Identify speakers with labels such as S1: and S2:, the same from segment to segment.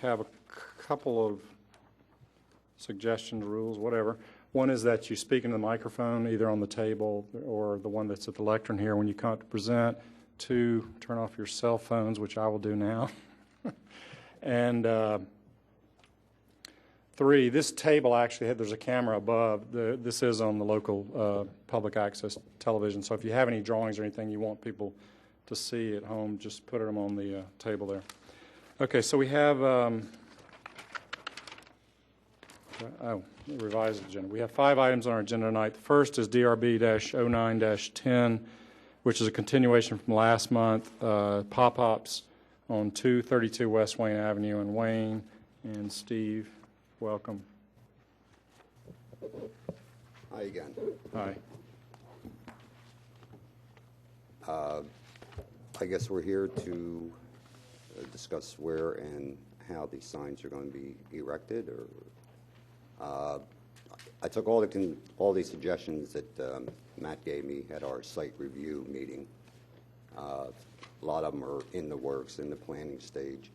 S1: have a couple of suggestions, rules, whatever. One is that you speak into the microphone, either on the table or the one that's at the lectern here when you come up to present. 2, turn off your cell phones, which I will do now. And 3, this table actually, there's a camera above. This is on the local public access television, so if you have any drawings or anything you want people to see at home, just put them on the table there. Okay, so we have, revised agenda. We have 5 items on our agenda tonight. The first is DRB-09-10, which is a continuation from last month, pop-ups on 232 West Wayne Avenue in Wayne. And Steve, welcome.
S2: Hi again.
S1: Hi.
S2: I guess we're here to discuss where and how these signs are going to be erected. Or I took all these suggestions that Matt gave me at our site review meeting. A lot of them are in the works, in the planning stage.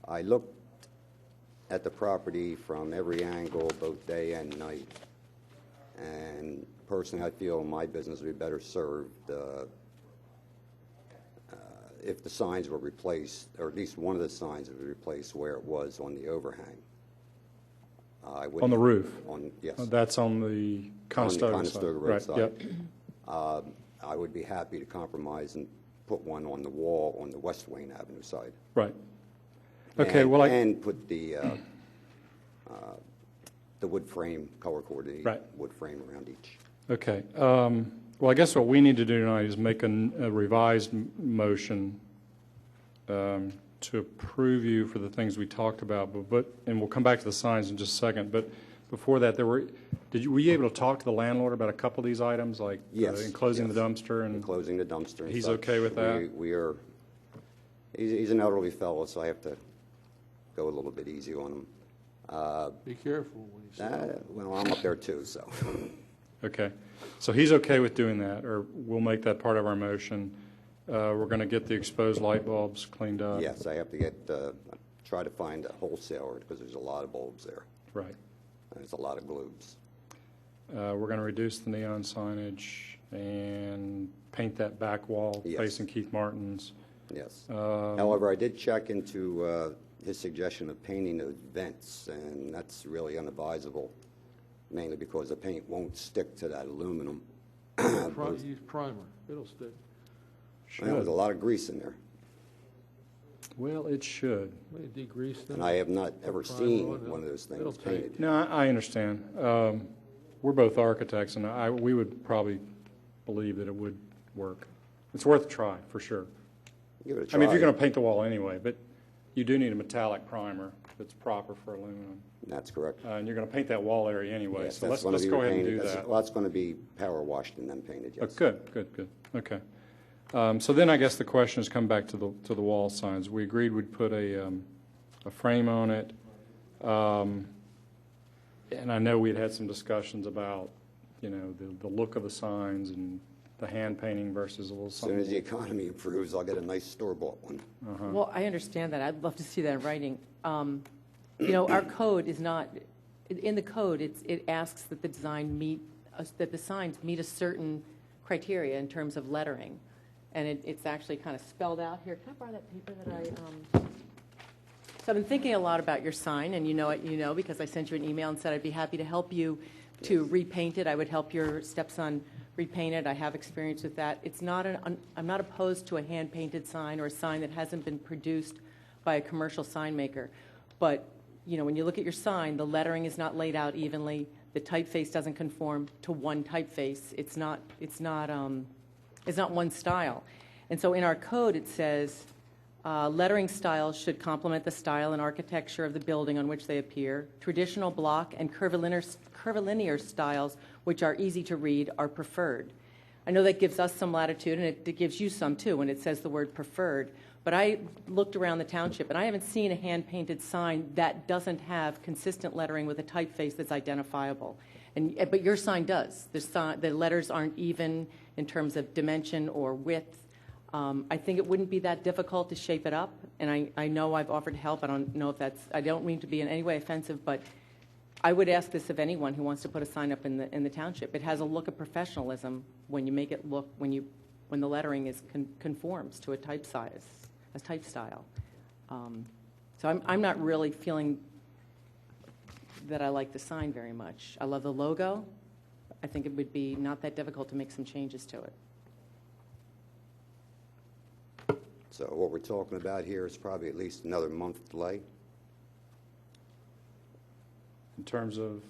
S2: I looked at the property from every angle, both day and night, and personally I feel my business would be better served if the signs were replaced, or at least one of the signs would be replaced where it was on the overhang.
S1: On the roof?
S2: Yes.
S1: That's on the Conestoga side.
S2: Right,
S1: yep.
S2: I would be happy to compromise and put one on the wall on the West Wayne Avenue side.
S1: Right. Okay,
S2: and put the wood frame, color-coordinated wood frame around each.
S1: Okay. Well, I guess what we need to do tonight is make a revised motion to approve you for the things we talked about, and we'll come back to the signs in just a second. But before that, were you able to talk to the landlord about a couple of these items, like enclosing the dumpster and
S2: enclosing the dumpster? And
S1: he's
S2: such.
S1: okay with that.
S2: We are. He's an elderly fellow, so I have to go a little bit easy on him.
S3: Be careful when you say that.
S2: Well, I'm up there too, so.
S1: Okay. So he's okay with doing that, or we'll make that part of our motion. We're going to get the exposed light bulbs cleaned up.
S2: Yes, I have to try to find a wholesaler because there's a lot of bulbs there.
S1: Right.
S2: And there's a lot of globes.
S1: We're going to reduce the neon signage and paint that back wall facing Keith Martin's.
S2: Yes. However, I did check into his suggestion of painting those vents, and that's really unadvisable, mainly because the paint won't stick to that aluminum.
S3: Use primer. It'll stick.
S2: Well, there's a lot of grease in there.
S1: Well, it should.
S3: Degrease them.
S2: And I have not ever seen one of those things painted.
S1: No, I understand. We're both architects, and we would probably believe that it would work. It's worth a try, for sure.
S2: Give it a try.
S1: I mean, if you're going to paint the wall anyway, but you do need a metallic primer that's proper for aluminum.
S2: That's correct.
S1: And you're going to paint that wall area anyway,
S2: Yes,
S1: so let's go ahead and do that.
S2: Well, that's going to be power washed and then painted, yes.
S1: Good. Okay. So then I guess the question has come back to the wall signs. We agreed we'd put a frame on it, and I know we'd had some discussions about, the look of the signs and the hand painting versus a little something.
S2: As soon as the economy improves, I'll get a nice store-bought one.
S4: Well, I understand that. I'd love to see that in writing. Our code is not, in the code, it asks that the signs meet a certain criteria in terms of lettering. And it's actually kind of spelled out here. Can I borrow that paper that So I've been thinking a lot about your sign, and you know it, because I sent you an email and said I'd be happy to help you to repaint it. I would help your stepson repaint it. I have experience with that. I'm not opposed to a hand-painted sign or a sign that hasn't been produced by a commercial sign maker. But, when you look at your sign, the lettering is not laid out evenly. The typeface doesn't conform to one typeface. It's not one style. And so in our code it says lettering styles should complement the style and architecture of the building on which they appear. Traditional block and curvilinear styles, which are easy to read, are preferred. I know that gives us some latitude, and it gives you some too when it says the word preferred. But I looked around the township, and I haven't seen a hand-painted sign that doesn't have consistent lettering with a typeface that's identifiable. But your sign does. The letters aren't even in terms of dimension or width. I think it wouldn't be that difficult to shape it up, and I know I've offered help. I don't know if I don't mean to be in any way offensive, but I would ask this of anyone who wants to put a sign up in the township. It has a look of professionalism when you make it look, when the lettering is conforms to a type size, a type style. So I'm not really feeling that I like the sign very much. I love the logo. I think it would be not that difficult to make some changes to it.
S2: So what we're talking about here is probably at least another month delay
S1: In terms of,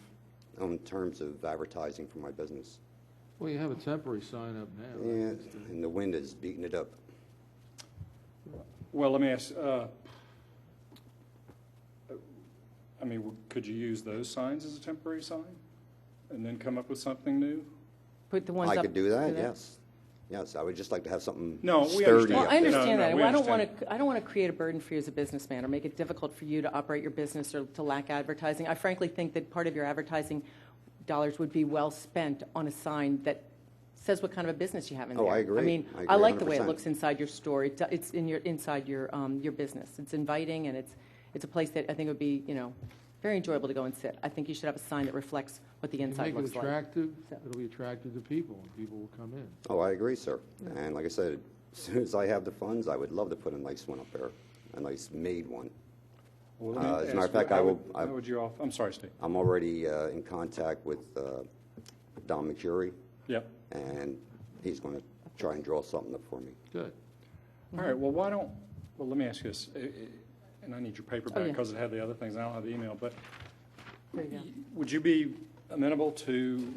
S2: in terms of advertising for my business.
S3: Well, you have a temporary sign up now.
S2: Yeah, and the wind is beating it up.
S1: well, let me ask, I mean, could you use those signs as a temporary sign and then come up with something new?
S4: Put the ones
S2: I
S4: up
S2: could do that,
S4: to
S2: yes. Yes, I would just like to have something
S1: No, we
S2: sturdy
S1: understand.
S4: Well,
S2: up
S4: I
S2: there.
S4: understand
S1: No,
S4: that.
S1: we
S4: Well,
S1: understand.
S4: I don't want to create a burden for you as a businessman or make it difficult for you to operate your business or to lack advertising. I frankly think that part of your advertising dollars would be well spent on a sign that says what kind of a business you have in
S2: Oh,
S4: there.
S2: I agree.
S4: I mean,
S2: I agree
S4: I like the way it
S2: 100%.
S4: looks inside your store. It's inside your business. It's inviting, and it's a place that I think would be, very enjoyable to go and sit. I think you should have a sign that reflects what the
S3: You
S4: inside
S3: make it
S4: looks like.
S3: attractive,
S4: So-
S3: it'll be attractive to people, and people will come in.
S2: Oh, I agree, sir. And like I said, as soon as I have the funds, I would love to put a nice one up there, a nice made one.
S1: Well, let me
S2: As a matter of
S1: ask,
S2: fact,
S1: how would you off, I'm sorry, Steve.
S2: I'm already in contact with Don McCurry,
S1: Yep.
S2: and he's going to try and draw something up for me.
S3: Good.
S1: All right, well, let me ask you this, and I need your paper
S4: Oh,
S1: back
S4: yeah.
S1: because it had the other things, I don't have the email, but
S4: There you go.
S1: would you be amenable to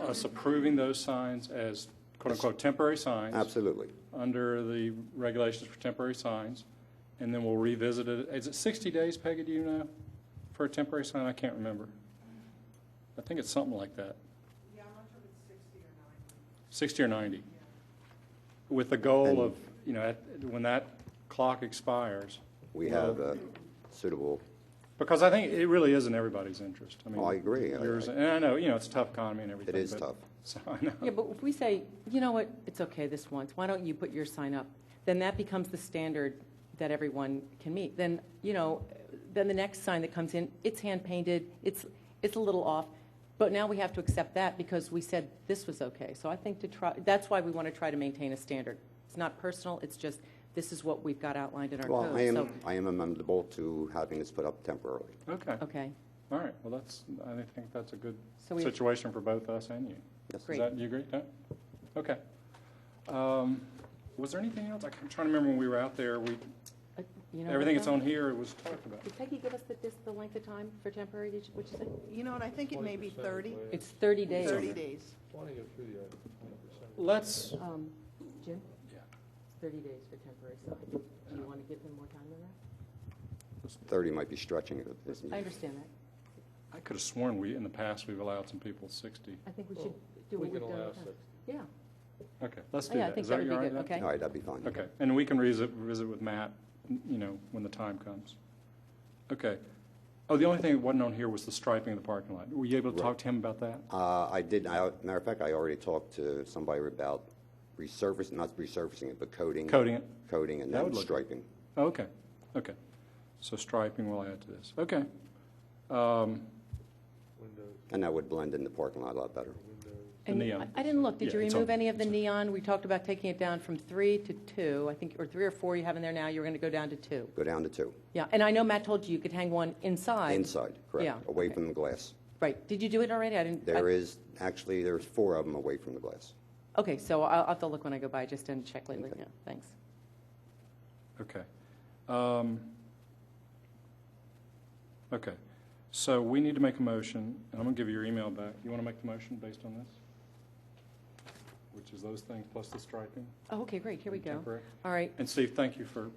S1: us approving those signs as quote-unquote temporary signs?
S2: Absolutely.
S1: Under the regulations for temporary signs, and then we'll revisit it. Is it 60 days, Peggy, do you know, for a temporary sign? I can't remember. I think it's something like that.
S5: Yeah, I'm not sure if it's 60 or 90.
S1: 60 or 90. With the goal of, when that clock expires.
S2: We have suitable,
S1: Because I think it really is in everybody's interest. I mean,
S2: Oh, I agree.
S1: Yours, and I know, it's a tough economy and everything.
S2: it is
S1: but-
S2: tough.
S1: So I know.
S4: Yeah, but if we say, you know what, it's okay this once, why don't you put your sign up? Then that becomes the standard that everyone can meet. Then, then the next sign that comes in, it's hand-painted, it's a little off, but now we have to accept that because we said this was okay. So I think that's why we want to try to maintain a standard. It's not personal, it's just, this is what we've got outlined in our
S2: Well,
S4: code.
S2: I am amenable to having this put up temporarily.
S1: Okay.
S4: Okay,
S1: All right. Well, I think that's a good
S4: So we-
S1: situation for both us and you.
S2: Yes.
S4: Great.
S1: You agree? No? Okay. Was there anything else? I'm trying to remember when we were out there. Everything that's on here was talked about.
S4: Did Peggy give us the length of time for temporary, which is it?
S5: You know what, I think it may be 30,
S4: It's 30 days.
S5: 30 days.
S3: Want to go through the 20%.
S1: Let's,
S4: Jim?
S1: Yeah.
S4: It's 30 days for temporary sign. Do you want to give them more time than that?
S2: 30 might be stretching it, isn't
S4: I
S2: it?
S4: understand that.
S1: I could have sworn in the past, we've allowed some people 60.
S4: I think we should do
S3: We
S4: what we've
S3: can
S4: done.
S3: allow
S4: in the past.
S3: 60.
S4: Yeah.
S1: Okay, let's
S4: Oh,
S1: do
S4: yeah, I
S1: that.
S4: think
S1: Is
S4: that would
S1: you
S4: be
S1: all right
S4: good.
S1: with that?
S4: Okay.
S2: All right, that'd be fine.
S1: Okay, and we can visit with Matt, when the time comes. Okay. Oh, the only thing that wasn't on here was the striping of the parking lot. Were you able to talk to him about that?
S2: I did. Matter of fact, I already talked to somebody about not resurfacing it, but coating.
S1: Coating it?
S2: Coating and
S1: That
S2: then
S1: would look good.
S2: striping.
S1: Oh, okay, okay. So striping will add to this. Okay.
S3: Windows,
S2: And that would blend in the parking lot a lot better.
S3: windows.
S1: The
S4: And
S1: neon.
S4: I didn't look. Did you
S1: Yeah, it's
S4: remove
S1: on-
S4: any of the
S1: it's on.
S4: neon? We talked about taking it down from 3 to 2, I think, or 3 or 4 you have in there now. You're going to go down to 2.
S2: Go down to 2.
S4: Yeah, and I know Matt told you could hang one inside.
S2: Inside, correct.
S4: Yeah,
S2: Away
S4: okay.
S2: from the glass.
S4: Right. Did you do it already? I didn't.
S2: There's 4 of them away from the glass.
S4: Okay, so I'll have to look when I go by. Just didn't check lately.
S2: Okay.
S4: Yeah, thanks.
S1: Okay. Okay. So we need to make a motion, and I'm going to give you your email back. You want to make the motion based on this? Which is those things plus the striping?
S4: Oh, okay, great. Here we go.
S1: Temporary.
S4: All right.
S1: And Steve, thank you for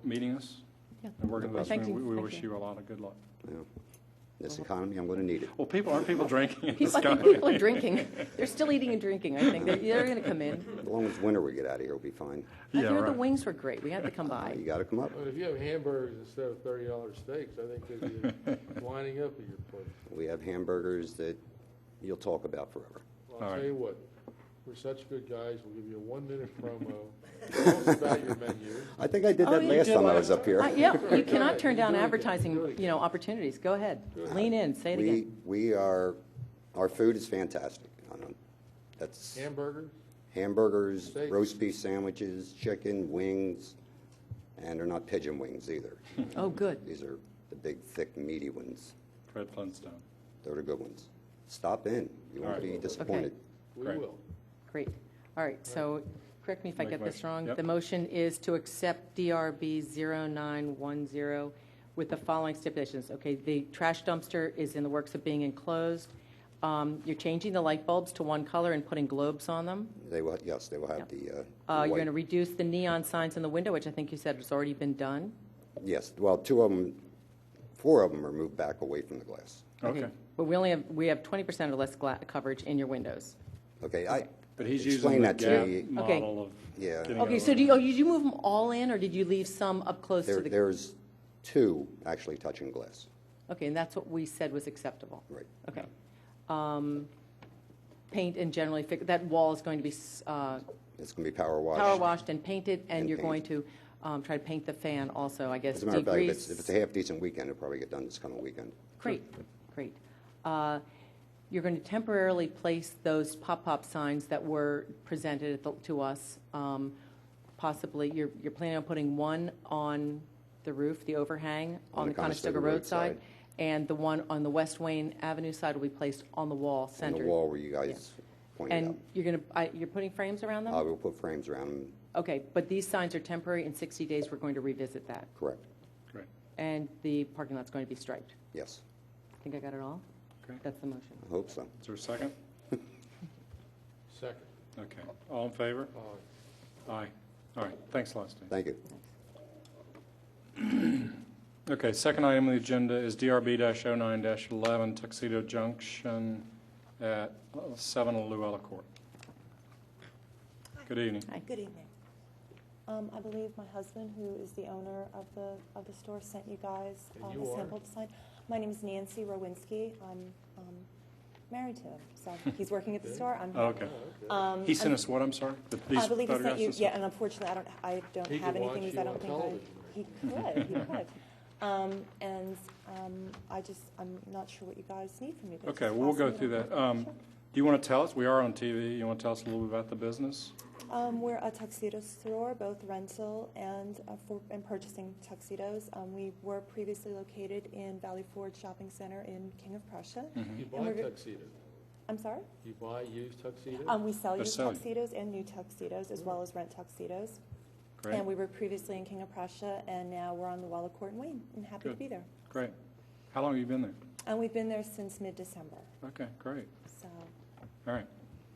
S1: meeting us
S4: Yeah.
S1: and working with us.
S4: Thank you.
S1: We
S4: Thank
S1: wish
S4: you.
S1: you a lot of good luck.
S2: You know, this economy, I'm going to need it.
S1: Well, aren't people drinking in this
S4: I think
S1: country?
S4: people are drinking. They're still eating and drinking, I think. They're going to come in.
S2: As long as winter we get out of here, we'll be fine.
S4: I
S1: Yeah,
S4: hear the
S1: right.
S4: wings were great. We had to come by.
S2: You got to come up.
S3: Well, if you have hamburgers instead of $30 steaks, I think they'd be lining up at your place.
S2: We have hamburgers that you'll talk about forever.
S3: Well,
S1: All
S3: I'll
S1: right.
S3: tell you what, We're such good guys, we'll give you a 1-minute promo. Tell us about your menu.
S2: I think I did
S4: Oh,
S2: that
S4: you
S2: last
S4: did
S2: time I
S4: last
S2: was up here.
S4: Yeah, you cannot turn down
S3: Doing good.
S4: advertising,
S3: Doing good.
S4: opportunities. Go ahead. Lean in, say it again.
S2: Our food is fantastic. That's
S3: Hamburger?
S2: hamburgers,
S3: Steaks.
S2: roast beef sandwiches, chicken, wings, and they're not pigeon wings either.
S4: Oh, good.
S2: These are the big, thick, meaty ones.
S1: Fred Flintstone.
S2: They're the good ones. Stop in. You won't
S1: All right.
S2: be disappointed.
S3: We
S1: Great.
S3: will.
S4: Great. All right, so correct me if I
S1: Make
S4: get
S1: a
S4: this
S1: motion.
S4: wrong.
S1: Yep.
S4: The motion is to accept DRB 0910 with the following stipulations. Okay, the trash dumpster is in the works of being enclosed. You're changing the light bulbs to one color and putting globes on them.
S2: Yes, they will have
S4: Yep.
S2: the
S4: You're
S2: white.
S4: going to reduce the neon signs in the window, which I think you said has already been done.
S2: Yes, well, 4 of them are moved back away from the glass.
S1: Okay.
S4: But we have 20% or less coverage in your windows.
S2: Okay,
S1: But he's
S2: explain
S1: using the
S2: that to
S1: gap
S2: me.
S1: model of
S2: Yeah.
S1: getting
S4: Okay,
S1: it
S4: so
S1: over.
S4: did you move them all in, or did you leave some up close to the?
S2: There's 2 actually touching glass.
S4: Okay, and that's what we said was acceptable.
S2: Right.
S4: Okay. Paint and generally, that wall is going to be
S2: It's going to be power washed.
S4: power washed and painted, and
S2: And
S4: you're going
S2: paint.
S4: to try to paint the fan also, I guess,
S2: As a matter of fact, if
S4: degrease.
S2: it's a half-decent weekend, it'll probably get done this coming weekend.
S4: Great, great. You're going to temporarily place those pop-up signs that were presented to us. Possibly, you're planning on putting one on the roof, the overhang, on the Conestoga Road side, and the one on the West Wayne Avenue side will be placed on the wall,
S2: On
S4: centered.
S2: the wall where you guys pointed
S4: And
S2: out.
S4: you're putting frames around them?
S2: We'll put frames around them,
S4: Okay, but these signs are temporary. In 60 days, we're going to revisit that.
S2: correct.
S1: Great.
S4: And the parking lot's going to be striped.
S2: Yes,
S4: I think I got it all?
S1: Okay.
S4: That's the motion.
S2: I hope so.
S1: Is there a second?
S3: Second.
S1: Okay. All in favor? Aye. All right. Thanks a lot, Steve.
S2: Thank you.
S1: Okay, second item on the agenda is DRB-09-11 Tuxedo Junction at 7 Luella Court. Good evening.
S4: Hi.
S6: Good evening. I believe my husband, who is the owner of the store, sent you guys
S3: And you
S6: a
S3: are?
S6: sample design. My name is Nancy Rowinski. I'm married to him, so he's working at the store. I'm
S1: Oh, okay. He sent us what, I'm sorry? These
S6: I believe he sent
S1: photographs
S6: you.
S1: and
S6: Yeah,
S1: stuff?
S6: and unfortunately, I don't
S3: He
S6: have
S3: could
S6: anything
S3: watch
S6: because
S3: you
S6: I don't
S3: on
S6: think
S3: television.
S6: he could. I'm not sure what you guys need from me. but
S1: Okay,
S6: just
S1: well, we'll go
S6: pass me
S1: through
S6: it
S1: that.
S6: on.
S1: Do you want to tell us, we are on TV, you want to tell us a little bit about the business?
S6: We're a tuxedo store, both rental and purchasing tuxedos. We were previously located in Valley Forge Shopping Center in King of Prussia.
S3: You
S6: And
S3: buy
S6: we're go-
S3: tuxedos?
S6: I'm sorry?
S3: You buy used tuxedos?
S6: We sell
S1: They're
S6: used
S1: selling.
S6: tuxedos and new tuxedos, as well as rent tuxedos.
S1: Great,
S6: And we were previously in King of Prussia, and now we're on the Walla Court in Wayne, and happy to
S1: Good.
S6: be there.
S1: great. How long have you been there?
S6: And we've been there since mid-December,
S1: Okay, great.
S6: so
S1: All right,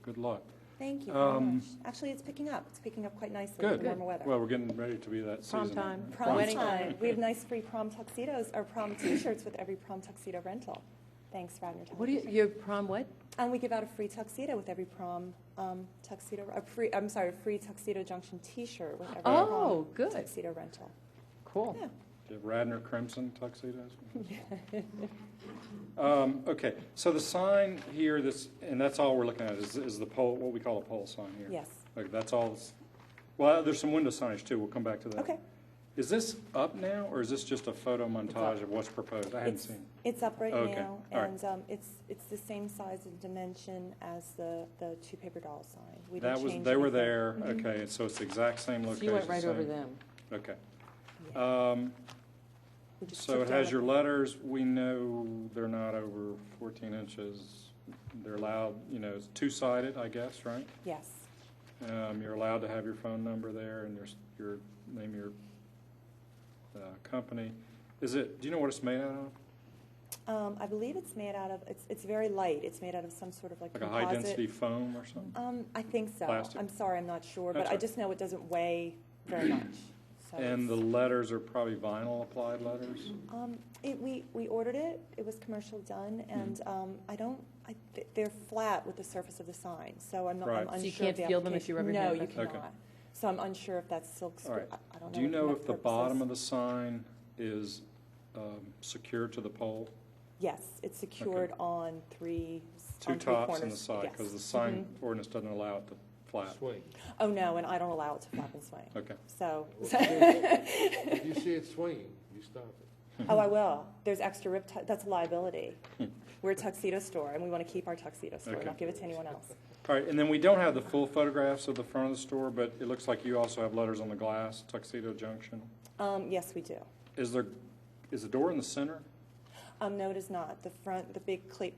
S1: good luck.
S6: thank you very much. Actually, it's picking up. It's picking up quite nicely with
S1: Good.
S6: the warmer weather.
S1: Well, we're getting ready to be that season.
S4: Prom time.
S6: Prom
S4: Wedding
S6: time. We have nice free prom tuxedos, or prom T-shirts with every prom tuxedo rental. Thanks, Radnor.
S4: What do your prom what?
S6: And we give out a free tuxedo with every prom tuxedo, a free Tuxedo Junction T-shirt with every
S4: Oh,
S6: prom
S4: good.
S6: tuxedo rental.
S4: Cool.
S6: Yeah.
S1: Do you have Radnor Crimson tuxedos? Okay, so the sign here, and that's all we're looking at, is the pole, what we call a pole sign here?
S6: Yes.
S1: Okay, that's all, well, there's some window signage too, we'll come back to that.
S6: Okay.
S1: Is this up now, or is this just a photo montage of what's proposed? I hadn't
S6: It's,
S1: seen.
S6: it's up right
S1: Okay.
S6: now,
S1: All right.
S6: and it's the same size and dimension as the two paper doll sign. We
S1: That
S6: didn't
S1: was,
S6: change
S1: they were
S6: anything.
S1: there, okay, and so it's the exact same
S4: So
S1: location.
S4: you went right over
S1: same-
S4: them.
S1: Okay.
S6: Yeah. We just
S1: So
S6: took
S1: it
S6: down
S1: has
S6: the-
S1: your letters, we know they're not over 14 inches. They're allowed, it's two-sided, I guess, right?
S6: Yes.
S1: You're allowed to have your phone number there and your name, your company. Do you know what it's made out of?
S6: I believe it's made out of, it's very light. It's made out of some sort of like
S1: Like a
S6: composite.
S1: high-density foam or something?
S6: I think so.
S1: Plastic?
S6: I'm sorry, I'm not sure,
S1: That's
S6: but I
S1: right.
S6: just know it doesn't weigh very much. So
S1: And the
S6: it's-
S1: letters are probably vinyl applied letters?
S6: we ordered it. It was commercial done, and they're flat with the surface of the sign, so I'm
S1: Right.
S6: I'm
S1: So
S6: unsure.
S4: you can't
S6: of the
S4: feel them if you
S6: application.
S4: rub your
S6: No,
S4: hand
S6: you
S4: with
S1: them?
S6: cannot. So I'm unsure if that's silk
S1: All right.
S6: screen. I don't know.
S1: Do you
S6: what
S1: know
S6: the
S1: if the
S6: purpose
S1: bottom
S6: is.
S1: of the sign is secured to the pole?
S6: Yes, it's secured on three
S1: Two
S6: on three
S1: tops
S6: corners.
S1: and the side,
S6: Yes.
S1: because the sign ordinance doesn't allow it to flap.
S3: Swing.
S6: Oh, no, and I don't allow it to flap and swing.
S1: Okay.
S6: So,
S3: If you see it swinging, you stop it.
S6: oh, I will. There's extra that's a liability. We're a tuxedo store, and we want to keep our tuxedo store,
S1: Okay.
S6: not give it to anyone else.
S1: All right, and then we don't have the full photographs of the front of the store, but it looks like you also have letters on the glass, Tuxedo Junction.
S6: Yes, we do.
S1: Is the door in the center?
S6: No, it is not. The front, the big plate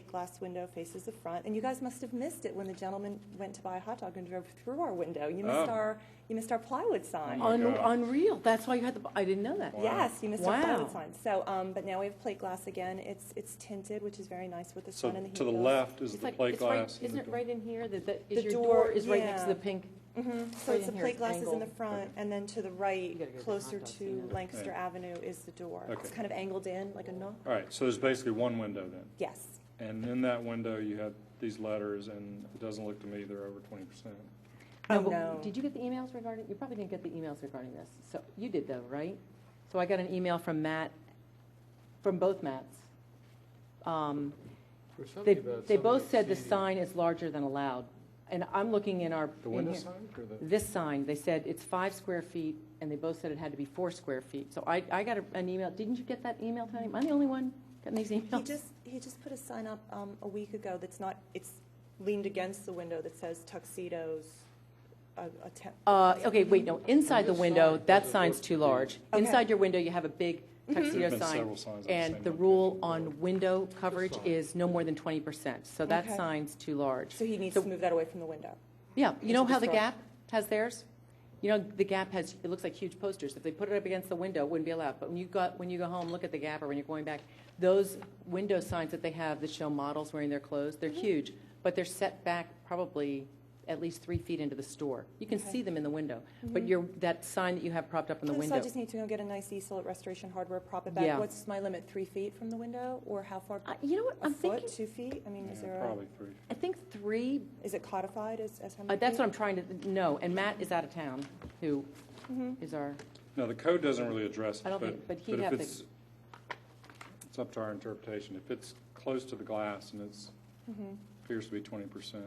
S6: glass window faces the front, and you guys must have missed it when the gentleman went to buy a hot dog and drove through our window. You missed our plywood sign.
S1: Oh, my gosh.
S4: Unreal. That's why you had I didn't know that.
S1: Wow.
S6: Yes, you missed our
S4: Wow.
S6: plywood sign. So, but now we have plate glass again. It's tinted, which is very nice with the
S1: So
S6: sun and the heat.
S1: to the
S6: bills.
S1: left is
S4: It's
S1: the
S4: like,
S1: plate
S4: it's right,
S1: glass. and
S4: isn't
S1: the
S4: it
S1: door.
S4: right in here?
S6: The
S4: Your
S6: door,
S4: door is right next to
S6: yeah.
S4: the pink.
S6: So
S4: Right
S6: it's the
S4: in here,
S6: plate
S4: it's
S6: glass is in the
S4: angled.
S6: front, and then to the
S4: You
S6: right,
S4: gotta go to
S6: closer
S4: hot dogs,
S6: to
S4: you know.
S6: Lancaster
S1: Yeah.
S6: Avenue, is the door. It's
S1: Okay.
S6: kind of angled in, like a nook.
S1: All right, so there's basically one window then.
S6: Yes.
S1: And in that window, you have these letters, and it doesn't look to me they're over 20%.
S6: Oh,
S4: but
S6: no.
S4: Did you get the emails regarding, you probably didn't get the emails regarding this. So you did though, right? So I got an email from Matt, from both Matts.
S3: There's
S4: They
S3: something about
S4: they both
S3: somebody
S4: said the
S3: exceeding-
S4: sign is larger than allowed. And I'm looking in our.
S1: The
S4: in
S1: window
S4: here.
S1: side or the?
S4: This sign, they said it's 5 square feet, and they both said it had to be 4 square feet. So I got an email. Didn't you get that email, Tony? Am I the only one getting these emails?
S6: He just put a sign up a week ago that's not, it's leaned against the window that says tuxedos.
S4: Okay, wait, no, inside the
S3: This
S4: window,
S3: sign
S4: that
S3: doesn't
S4: sign's
S3: look
S4: too
S3: to be-
S4: large.
S6: Okay.
S4: Inside your window, you have a big tuxedo
S1: There's been
S4: sign.
S1: several signs of the
S4: And
S1: same
S4: the
S1: location.
S4: rule on window coverage
S3: sign.
S4: is no more than 20%. So that
S6: Okay.
S4: sign's too large.
S6: So he needs
S4: So-
S6: to move that away from the window.
S4: Yeah, you know
S6: Into the
S4: how the
S6: store.
S4: Gap has theirs? You know, the Gap has, it looks like huge posters. If they put it up against the window, it wouldn't be allowed. But when you go home, look at the Gap, or when you're going back, those window signs that they have that show models wearing their clothes, they're
S6: Mm-hmm.
S4: huge, but they're set back probably at least 3 feet into the store. You can
S6: Okay.
S4: see them in the window, but that sign that you have propped up in the
S6: So
S4: window.
S6: I just need to go get a nice easel at Restoration Hardware, prop it back.
S4: Yeah.
S6: What's my limit, 3 feet from the window, or how far?
S4: You know what,
S6: A
S4: I'm
S6: foot,
S4: thinking,
S6: 2 feet? I mean, is
S1: Yeah,
S6: there a,
S1: probably 3.
S4: I think 3,
S6: is it codified as how many
S4: that's
S6: feet?
S4: what I'm trying to know. And Matt is out of town, who is our,
S1: No, the code doesn't really address it.
S4: I don't think- but he'd
S1: if
S4: have to-
S1: it's up to our interpretation. If it's close to the glass and it's, appears to be 20%.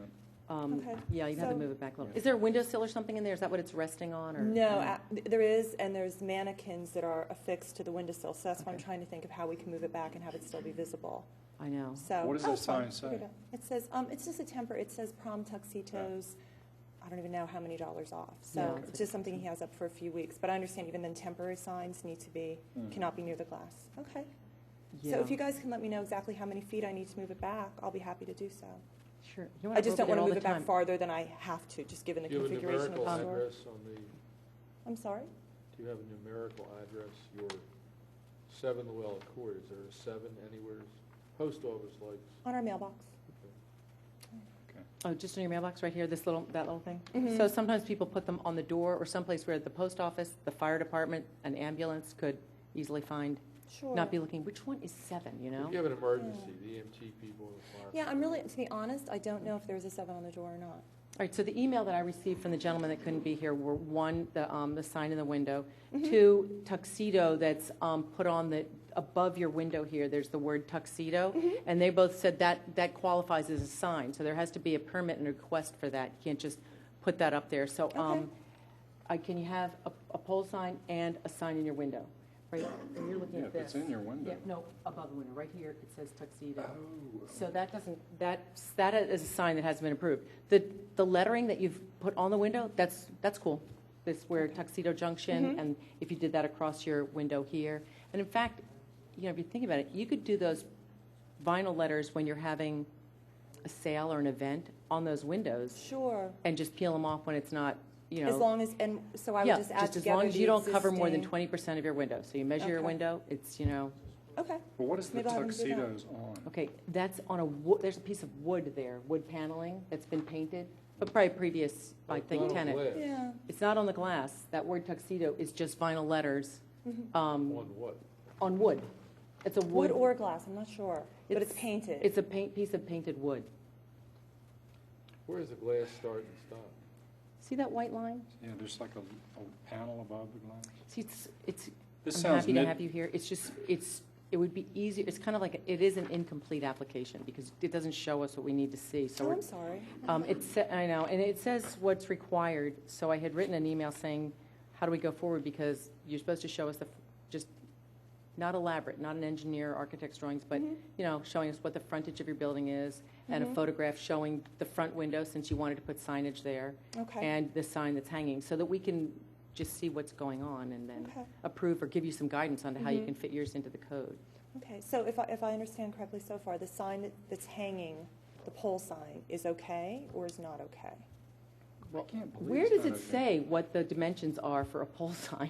S6: Okay.
S4: yeah, you'd have to
S6: So-
S4: move it back a little. Is there a windowsill or something in there? Is that what it's resting on? Or
S6: No, there is, and there's mannequins that are affixed to the windowsill, so that's why I'm
S4: Okay.
S6: trying to think of how we can move it back and have it still be visible.
S4: I know.
S6: So.
S1: What does
S6: oh,
S1: that
S6: it's fine.
S1: sign
S6: Figure
S1: say?
S6: it out. It says, it's just a temper, it says prom tuxedos, I don't even know how many dollars off.
S4: Yeah,
S6: So
S4: it's
S6: it's just something he has up for a few weeks, but I understand even then temporary signs need to be, cannot be near the glass. Okay. So if
S4: Yeah.
S6: you guys can let me know exactly how many feet I need to move it back, I'll be happy to do so.
S4: Sure. You know what,
S6: I
S4: I'm
S6: just don't
S4: over
S6: want to
S4: there
S6: move
S4: all
S6: it
S4: the
S6: back
S4: time.
S6: farther than I have to, just given the
S3: Do you have a
S6: configuration of
S3: numerical
S6: the store.
S3: address on the,
S6: I'm sorry?
S3: do you have a numerical address, your 7 Llewellyn Court, is there a 7 anywhere? Post office likes,
S6: On our mailbox.
S4: Oh, just in your mailbox right here, that little thing?
S6: Mhm.
S4: So sometimes people put them on the door or someplace where the post office, the fire department, an ambulance could easily find,
S6: Sure.
S4: not be looking, which one is 7, you know?
S3: if you have an emergency, the EMT people and the fire.
S6: Yeah, I'm really, to be honest, I don't know if there's a 7 on the door or not.
S4: All right, so the email that I received from the gentleman that couldn't be here were, 1, the sign in the window, 2, tuxedo that's put on the, above your window here, there's the word tuxedo, and they both said that qualifies as a sign, so there has to be a permit and request for that. You can't just put that up there. So can you have a pole sign and a sign in your window? Right, and you're looking
S1: Yeah,
S4: at
S1: if it's
S4: this.
S1: in your window.
S4: Yeah, no, above the window, right here, it says tuxedo.
S1: Oh.
S4: So that doesn't, that is a sign that hasn't been approved. The lettering that you've put on the window, that's cool. This where Tuxedo Junction, and if you did that across your window here. And in fact, you know, if you think about it, you could do those vinyl letters when you're having a sale or an event on those windows
S6: Sure.
S4: and just peel them off when it's not, you know.
S6: As long as, and so I would
S4: Yeah,
S6: just add
S4: as
S6: together
S4: long as
S6: the
S4: you don't cover more than
S6: existing-
S4: 20% of your window. So you measure your
S6: Okay.
S4: window, it's, you know.
S6: Okay.
S1: Well, what is the
S6: Maybe I'll have them do that.
S1: tuxedos on?
S4: Okay, that's on a wood, there's a piece of wood there, wood paneling that's been painted, but probably previous, I
S3: Like
S4: think,
S3: vinyl
S4: tenant.
S3: glass.
S6: Yeah.
S4: It's not on the glass. That word tuxedo is just vinyl letters
S3: On what?
S4: on wood. It's a
S6: Wood
S4: wood.
S6: or glass, I'm not sure, but it's painted.
S4: It's a piece of painted wood.
S3: Where does the glass start and stop?
S4: See that white line?
S1: Yeah, there's like a panel above the glass.
S4: See, it's,
S1: This
S4: I'm
S1: sounds
S4: happy to
S1: mid-
S4: have you here. It's just, it's it would be easier, it's kind of like, it is an incomplete application because it doesn't show us what we need to see. So
S6: Oh,
S4: we're-
S6: I'm sorry.
S4: I know, and it says what's required, so I had written an email saying, how do we go forward? Because you're supposed to show us just, not elaborate, not an engineer, architect's drawings, but, showing us what the frontage of your building is, and a photograph showing the front window, since you wanted to put signage there,
S6: Okay.
S4: and the sign that's hanging, so that we can just see what's going on, and then
S6: Okay.
S4: approve or give you some guidance on how you can fit yours into the code.
S6: Okay, so if I understand correctly so far, the sign that's hanging, the pole sign, is okay or is not okay?
S4: Well,
S1: can't believe
S4: where
S1: it's
S4: does
S1: not
S4: it
S1: okay.
S4: say what the dimensions are for a pole sign?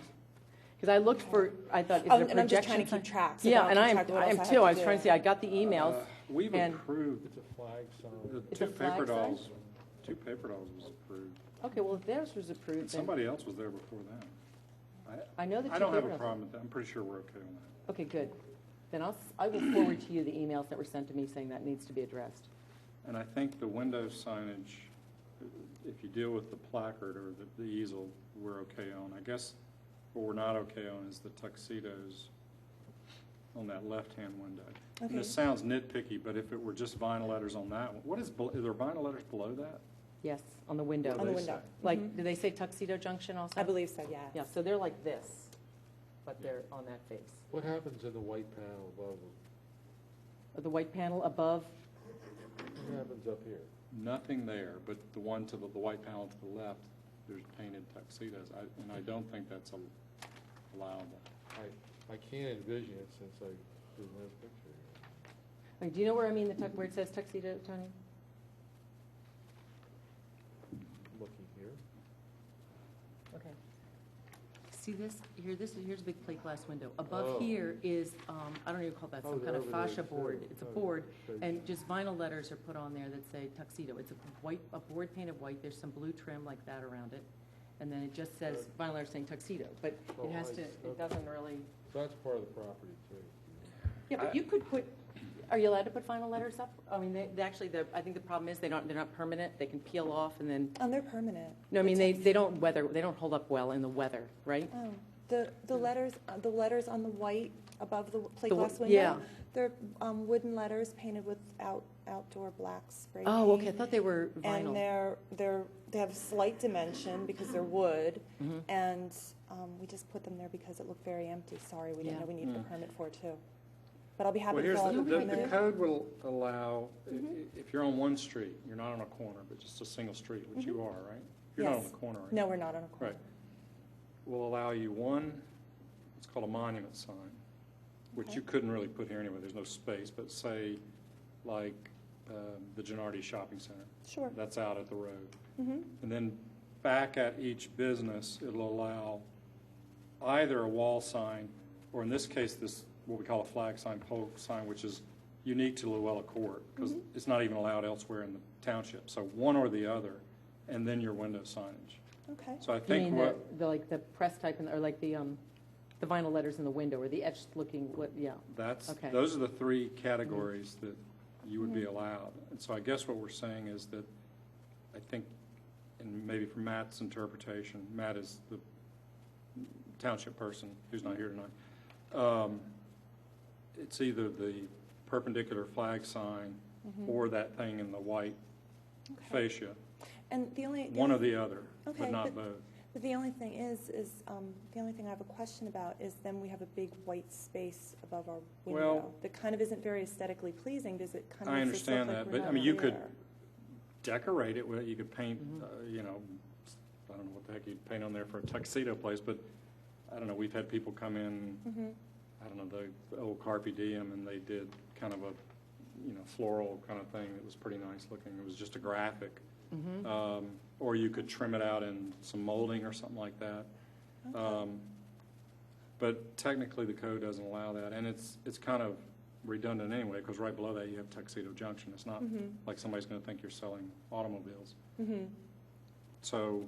S4: Because I looked for, I thought, is
S6: Oh,
S4: it a
S6: and I'm just
S4: projection
S6: trying to
S4: sign?
S6: keep track, so
S4: Yeah,
S6: then I'll
S4: and
S6: keep
S4: I am,
S6: track of what
S4: I
S6: else
S4: am
S6: I have
S4: too.
S6: to
S4: I was
S6: do.
S4: trying to see, I got the emails.
S1: We've
S4: and-
S1: approved,
S3: It's a flag
S1: the
S3: sign.
S4: It's a
S1: two
S4: flag
S1: paper
S4: sign?
S1: dolls, two paper dolls was approved.
S4: Okay, well, if theirs was approved, then,
S1: Somebody else was there before them.
S4: I know the two
S1: I don't have
S4: paper
S1: a
S4: dolls.
S1: problem with that. I'm pretty sure we're okay on that.
S4: Okay, good. Then I will forward to you the emails that were sent to me saying that needs to be addressed.
S1: And I think the window signage, if you deal with the placard or the easel, we're okay on. I guess what we're not okay on is the tuxedos on that left-hand window. And
S6: Okay.
S1: this sounds nitpicky, but if it were just vinyl letters on that one, is there vinyl letters below that?
S4: Yes, on the window.
S1: What
S6: On
S1: do
S6: the
S1: they
S6: window.
S1: say?
S4: Like, do they say Tuxedo Junction also?
S6: I believe so, yeah.
S4: Yeah, so they're like this, but they're on that face.
S3: What happens in the white panel above them?
S4: The white panel above,
S3: What happens up here?
S1: Nothing there, but the one to the white panel to the left, there's painted tuxedos, and I don't think that's allowable.
S3: I can't envision it since there's no picture here.
S4: Wait, do you know where I mean, where it says tuxedo, Tony?
S3: Looking here.
S4: Okay. See this? Here's a big plate glass window. Above
S3: Oh.
S4: here is, I don't even call that,
S3: Oh,
S4: some kind
S3: they're
S4: of
S3: over there,
S4: fascia board.
S3: too.
S4: It's a
S3: Oh,
S4: board,
S3: okay.
S4: and just vinyl letters are put on there that say tuxedo. It's a board painted white. There's some blue trim like that around it. And then it just says, vinyl letters saying tuxedo, but
S3: Oh,
S4: it has
S3: nice.
S4: to, it
S3: Okay.
S4: doesn't really,
S3: So that's part of the property too.
S4: yeah, but you could put, are you allowed to put vinyl letters up? I mean, I think the problem is they're not permanent. They can peel off and then,
S6: They're permanent.
S4: no, I mean, they don't hold up well in the weather, right?
S6: Oh, the letters on the white above the plate
S4: The
S6: glass
S4: wh-
S6: window?
S4: yeah.
S6: They're outdoor painted painted with outdoor black spray paint.
S4: Oh, okay, I thought they were
S6: And
S4: vinyl.
S6: they have slight dimension because they're wood,
S4: Mm-hmm.
S6: and we just put them there because it looked very empty. Sorry, we didn't
S4: Yeah.
S6: know we needed a permit for it too. But I'll be happy
S1: Well,
S6: to
S1: here's
S6: fill out
S1: the
S6: the permit.
S1: code will allow, if you're on one street, you're not on a corner, but just a single street, which you are, right? You're not on
S6: Yes.
S1: the corner, right?
S6: No, we're not on a corner.
S1: Right. Will allow you one, it's called a monument sign, which
S6: Okay.
S1: you couldn't really put here anyway, there's no space, but say, like, the Gennardi Shopping Center.
S6: Sure.
S1: That's out at the road.
S6: Mhm.
S1: And then back at each business, it'll allow either a wall sign, or in this case, this, what we call a flag sign, pole sign, which is unique to Luella Court, because it's not even allowed elsewhere in the township. So one or the other, and then your window signage.
S6: Okay.
S1: So I
S4: You
S1: think
S4: mean
S1: what,
S4: the press type, or like the vinyl letters in the window, or the etched looking, yeah. Okay.
S1: those are the three categories that you would be allowed. And so I guess what we're saying is that, I think, and maybe from Matt's interpretation, Matt is the township person who's not here tonight. It's either the perpendicular flag sign or that thing in the white fascia,
S6: And the only
S1: one or the other,
S6: Okay,
S1: but not both.
S6: But the only thing is the only thing I have a question about is then we have a big white space above our window
S1: Well-
S6: that kind of isn't very aesthetically pleasing. Does it kind of
S1: I
S6: makes us look
S1: understand
S6: like
S1: that,
S6: we're
S1: but I
S6: not
S1: mean, you could
S6: there?
S1: decorate it with, you could paint, you know, I don't know what the heck you'd paint on there for a tuxedo place, but I don't know, we've had people come in, I don't know, the old Carpe Diem, and they did kind of a, you know, floral kind of thing that was pretty nice looking. It was just a graphic. Or you could trim it out in some molding or something like that. But technically, the code doesn't allow that, and it's kind of redundant anyway, because right below that you have Tuxedo Junction. It's not like somebody's going to think you're selling automobiles. So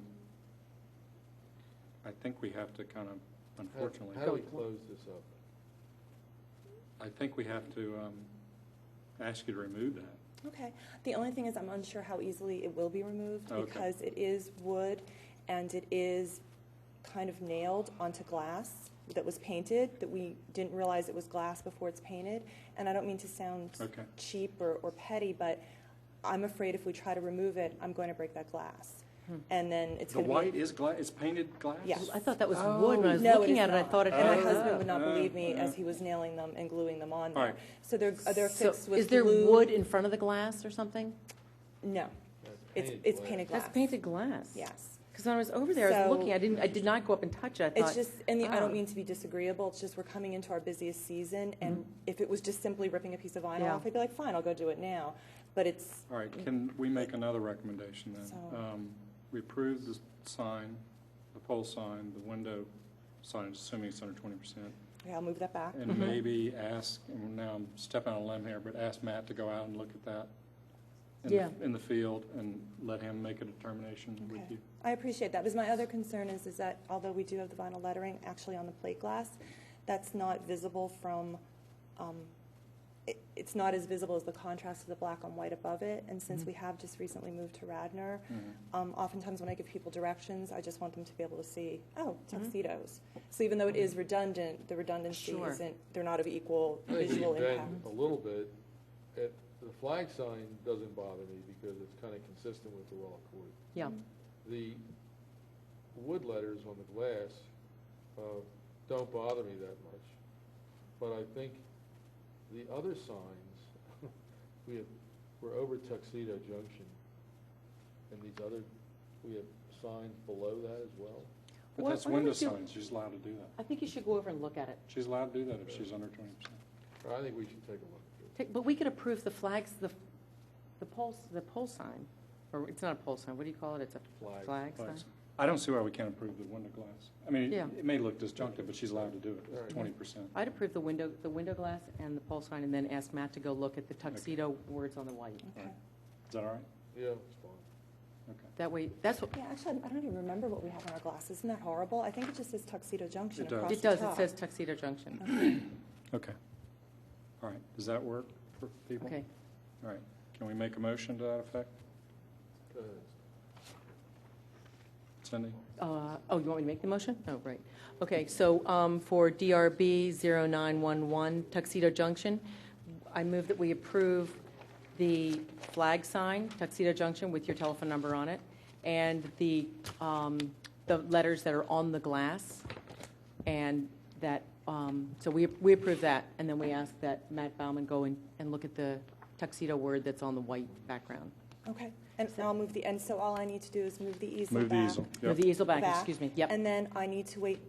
S1: I think we have to kind of, unfortunately,
S3: How do we close this up?
S1: I think we have to ask you to remove that.
S6: Okay. The only thing is I'm unsure how easily it will be removed
S1: Okay.
S6: because it is wood and it is kind of nailed onto glass, that was painted, that we didn't realize it was glass before it's painted. And I don't mean to sound
S1: Okay.
S6: cheap or petty, but I'm afraid if we try to remove it, I'm going to break that glass. And then it's
S1: The
S6: going to be...
S1: white is glass, it's painted glass?
S6: Yes.
S4: I thought that was wood. When I was
S6: No,
S4: looking
S6: it
S4: at
S6: is
S4: it, I
S6: not.
S4: thought it
S6: And my
S4: had.
S6: husband would not believe me as he was nailing them and gluing them on
S1: All
S6: there.
S1: right.
S6: So they're
S4: So
S6: fixed with
S4: is there
S6: glue.
S4: wood in front of the glass or something?
S6: No,
S3: That's
S6: it's painted glass.
S4: That's painted glass.
S6: Yes.
S4: Because when I was over there, I was
S6: So-
S4: looking, I did not go up and touch it. I
S6: It's
S4: thought,
S6: just, and I
S4: oh.
S6: don't mean to be disagreeable, it's just we're coming into our busiest season, and if it was just simply ripping a piece of vinyl
S4: Yeah.
S6: off, I'd be like, fine, I'll go do it now. But it's,
S1: All right, can we make another recommendation then?
S6: So-
S1: We approve the sign, the pole sign, the window sign, assuming it's under 20%.
S6: okay, I'll move that back.
S1: And maybe ask, and now I'm stepping on a limb here, but ask Matt to go out and look at that in the field and let him make a determination with
S6: Okay.
S1: you.
S6: I appreciate that, because my other concern is that although we do have the vinyl lettering actually on the plate glass, that's not visible from, it's not as visible as the contrast of the black on white above it, and since we have just recently moved to Radnor, oftentimes when I give people directions, I just want them to be able to see, oh, tuxedos. So even though it is redundant, the redundancy
S4: Sure.
S6: isn't, they're not of equal
S3: I think
S6: visual
S3: you bend
S6: impact.
S3: a little bit. The flag sign doesn't bother me because it's kind of consistent with the Well Accord.
S4: Yeah.
S3: The wood letters on the glass don't bother me that much. But I think the other signs, we're over Tuxedo Junction, and we have signs below that as well.
S1: But
S4: What-
S1: that's
S4: why don't we
S1: window
S4: do-
S1: signs, she's allowed to do that.
S4: I think you should go over and look at it.
S1: She's allowed to do that if she's under 20%.
S3: I think we should take a look at it.
S4: But we could approve the flags, the pole sign, or it's not a pole sign, what do you call it? It's a
S3: Flag.
S4: flag sign?
S1: Flags. I don't see why we can't approve the window glass. I mean,
S4: Yeah.
S1: it may look disjunctive, but she's allowed to do it,
S3: All right.
S1: 20%.
S4: I'd approve the window glass and the pole sign, and then ask Matt to go look at the tuxedo words on the white.
S6: Okay.
S1: Is that all right?
S3: Yeah, it's fine.
S1: Okay.
S4: That way, that's what,
S6: Yeah, actually, I don't even remember what we have on our glass. Isn't that horrible? I think it just says Tuxedo Junction
S1: It does.
S6: across
S4: it
S6: the
S4: does, it
S6: top.
S4: says Tuxedo Junction.
S1: Okay. All right, does that work for people?
S4: Okay.
S1: All right, can we make a motion to that effect?
S3: Go ahead.
S1: Cindy?
S4: Oh, you want me to make the motion? Oh, right. Okay, so for DRB 0911 Tuxedo Junction, I move that we approve the flag sign, Tuxedo Junction, with your telephone number on it, and the letters that are on the glass, and that, so we approve that, and then we ask that Matt Bauman go and look at the tuxedo word that's on the white background.
S6: Okay, and I'll move and so all I need to do is move the easel
S1: Move the
S6: back.
S1: easel.
S4: Move the easel back, excuse me, yep.
S6: And then I need to wait,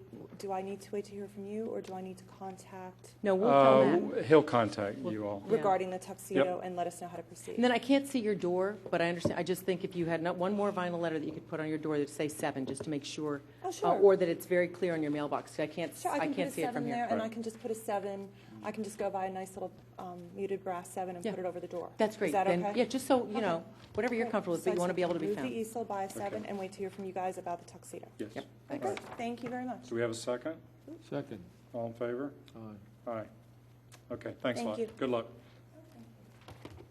S6: do I need to wait to hear from you, or do I need to contact
S4: No, we'll tell Matt.
S1: He'll contact you all.
S4: Yeah.
S6: regarding the tuxedo and let us know how to proceed?
S4: And then I can't see your door, but I understand, I just think if you had one more vinyl letter that you could put on your door that say 7, just to make sure.
S6: Oh, sure.
S4: Or that it's very clear on your mailbox. I can't
S6: Sure, I can put a
S4: see it from
S6: 7 there,
S4: here.
S6: and I
S1: Right.
S6: can just put a 7, I can just go buy a nice little muted brass 7 and
S4: Yeah.
S6: put it over the door.
S4: That's great.
S6: Is that
S4: Then,
S6: okay?
S4: yeah, just so, you
S6: Okay.
S4: know, whatever you're
S6: Okay.
S4: comfortable with,
S6: So
S4: but you want to be able to be
S6: Move the
S4: found.
S6: easel, buy a 7,
S1: Okay.
S6: and wait to hear from you guys about the tuxedo.
S1: Yes.
S4: Yep.
S6: Okay, great. Thank you very much.
S1: Do we have a second?
S3: Second.
S1: All in favor?
S3: Aye.
S1: Aye. Okay, thanks a
S6: Thank
S1: lot.
S6: you.
S1: Good luck.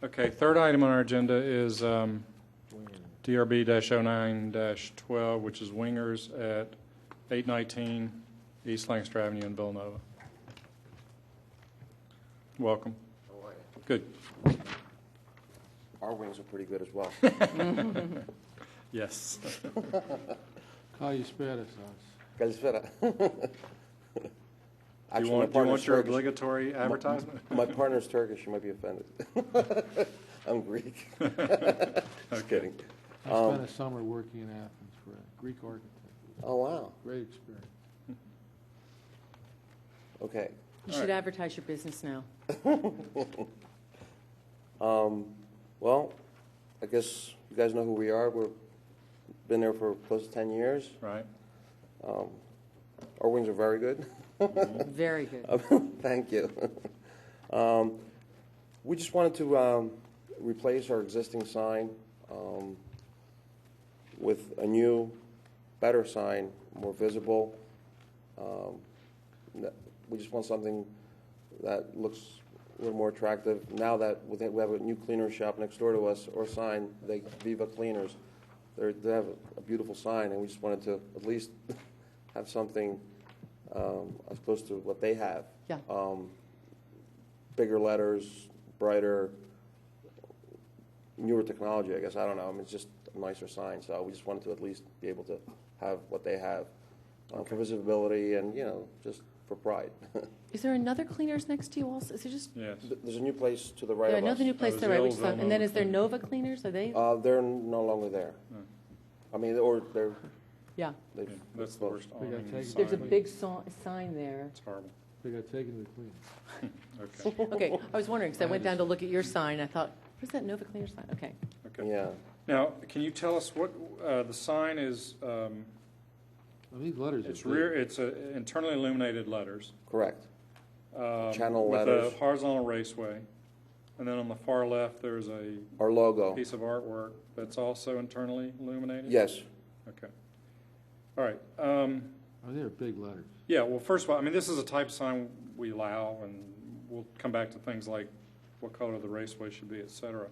S1: Okay, third item on our agenda is DRB-09-12, which is Wingers at 819 East Lancaster Avenue in Villanova. Welcome.
S7: How are you?
S1: Good.
S7: Our wings are pretty good as well.
S1: Yes.
S3: Call you Spanish,
S7: Calespera.
S1: Do you want your obligatory advertisement?
S7: My partner's Turkish. You might be offended. I'm Greek. Just kidding.
S3: I spent a summer working in Athens for a Greek architect.
S7: Oh, wow.
S3: Great experience.
S7: Okay.
S4: You should advertise your business now.
S7: Well, I guess you guys know who we are. We've been there for close to 10 years.
S1: Right.
S7: Our wings are very good.
S4: Very good.
S7: Thank you. We just wanted to replace our existing sign with a new, better sign, more visible. We just want something that looks a little more attractive. Now that we have a new cleaner shop next door to us, or sign, Viva Cleaners, they have a beautiful sign, and we just wanted to at least have something as close to what they have.
S4: Yeah.
S7: Bigger letters, brighter, newer technology, I guess. I don't know. I mean, it's just a nicer sign. So we just wanted to at least be able to have what they have for visibility and, just for pride.
S4: Is there another Cleaners next to you also? Is it just,
S1: Yes.
S7: There's a new place to the right
S4: yeah,
S7: of us.
S4: another new place
S1: Oh,
S4: to the right,
S1: the
S4: which
S1: old
S4: is, and then
S1: Villanova
S4: is there
S1: Cleaners.
S4: Nova Cleaners? Are they?
S7: They're no longer there. I mean, or they're,
S4: Yeah.
S7: they've.
S1: Yeah, that's the worst
S3: We got
S1: awning
S3: taken.
S1: sign.
S4: There's a big sign there.
S1: It's horrible.
S3: They got taken to the cleaners.
S1: Okay,
S4: Okay, I was wondering, because I went down to look at your sign, I thought, where's that Nova Cleaners sign? Okay.
S1: okay.
S7: Yeah.
S1: Now, can you tell us what, the sign is,
S3: These letters are
S1: it's
S3: big.
S1: rear, it's internally illuminated letters.
S7: Correct. Channel
S1: with
S7: letters.
S1: a horizontal raceway. And then on the far left, there's a
S7: Our logo.
S1: piece of artwork that's also internally illuminated?
S7: Yes.
S1: Okay. All right.
S3: Oh, they're big letters.
S1: Yeah, well, first of all, I mean, this is a type sign we allow, and we'll come back to things like what color the raceway should be, et cetera.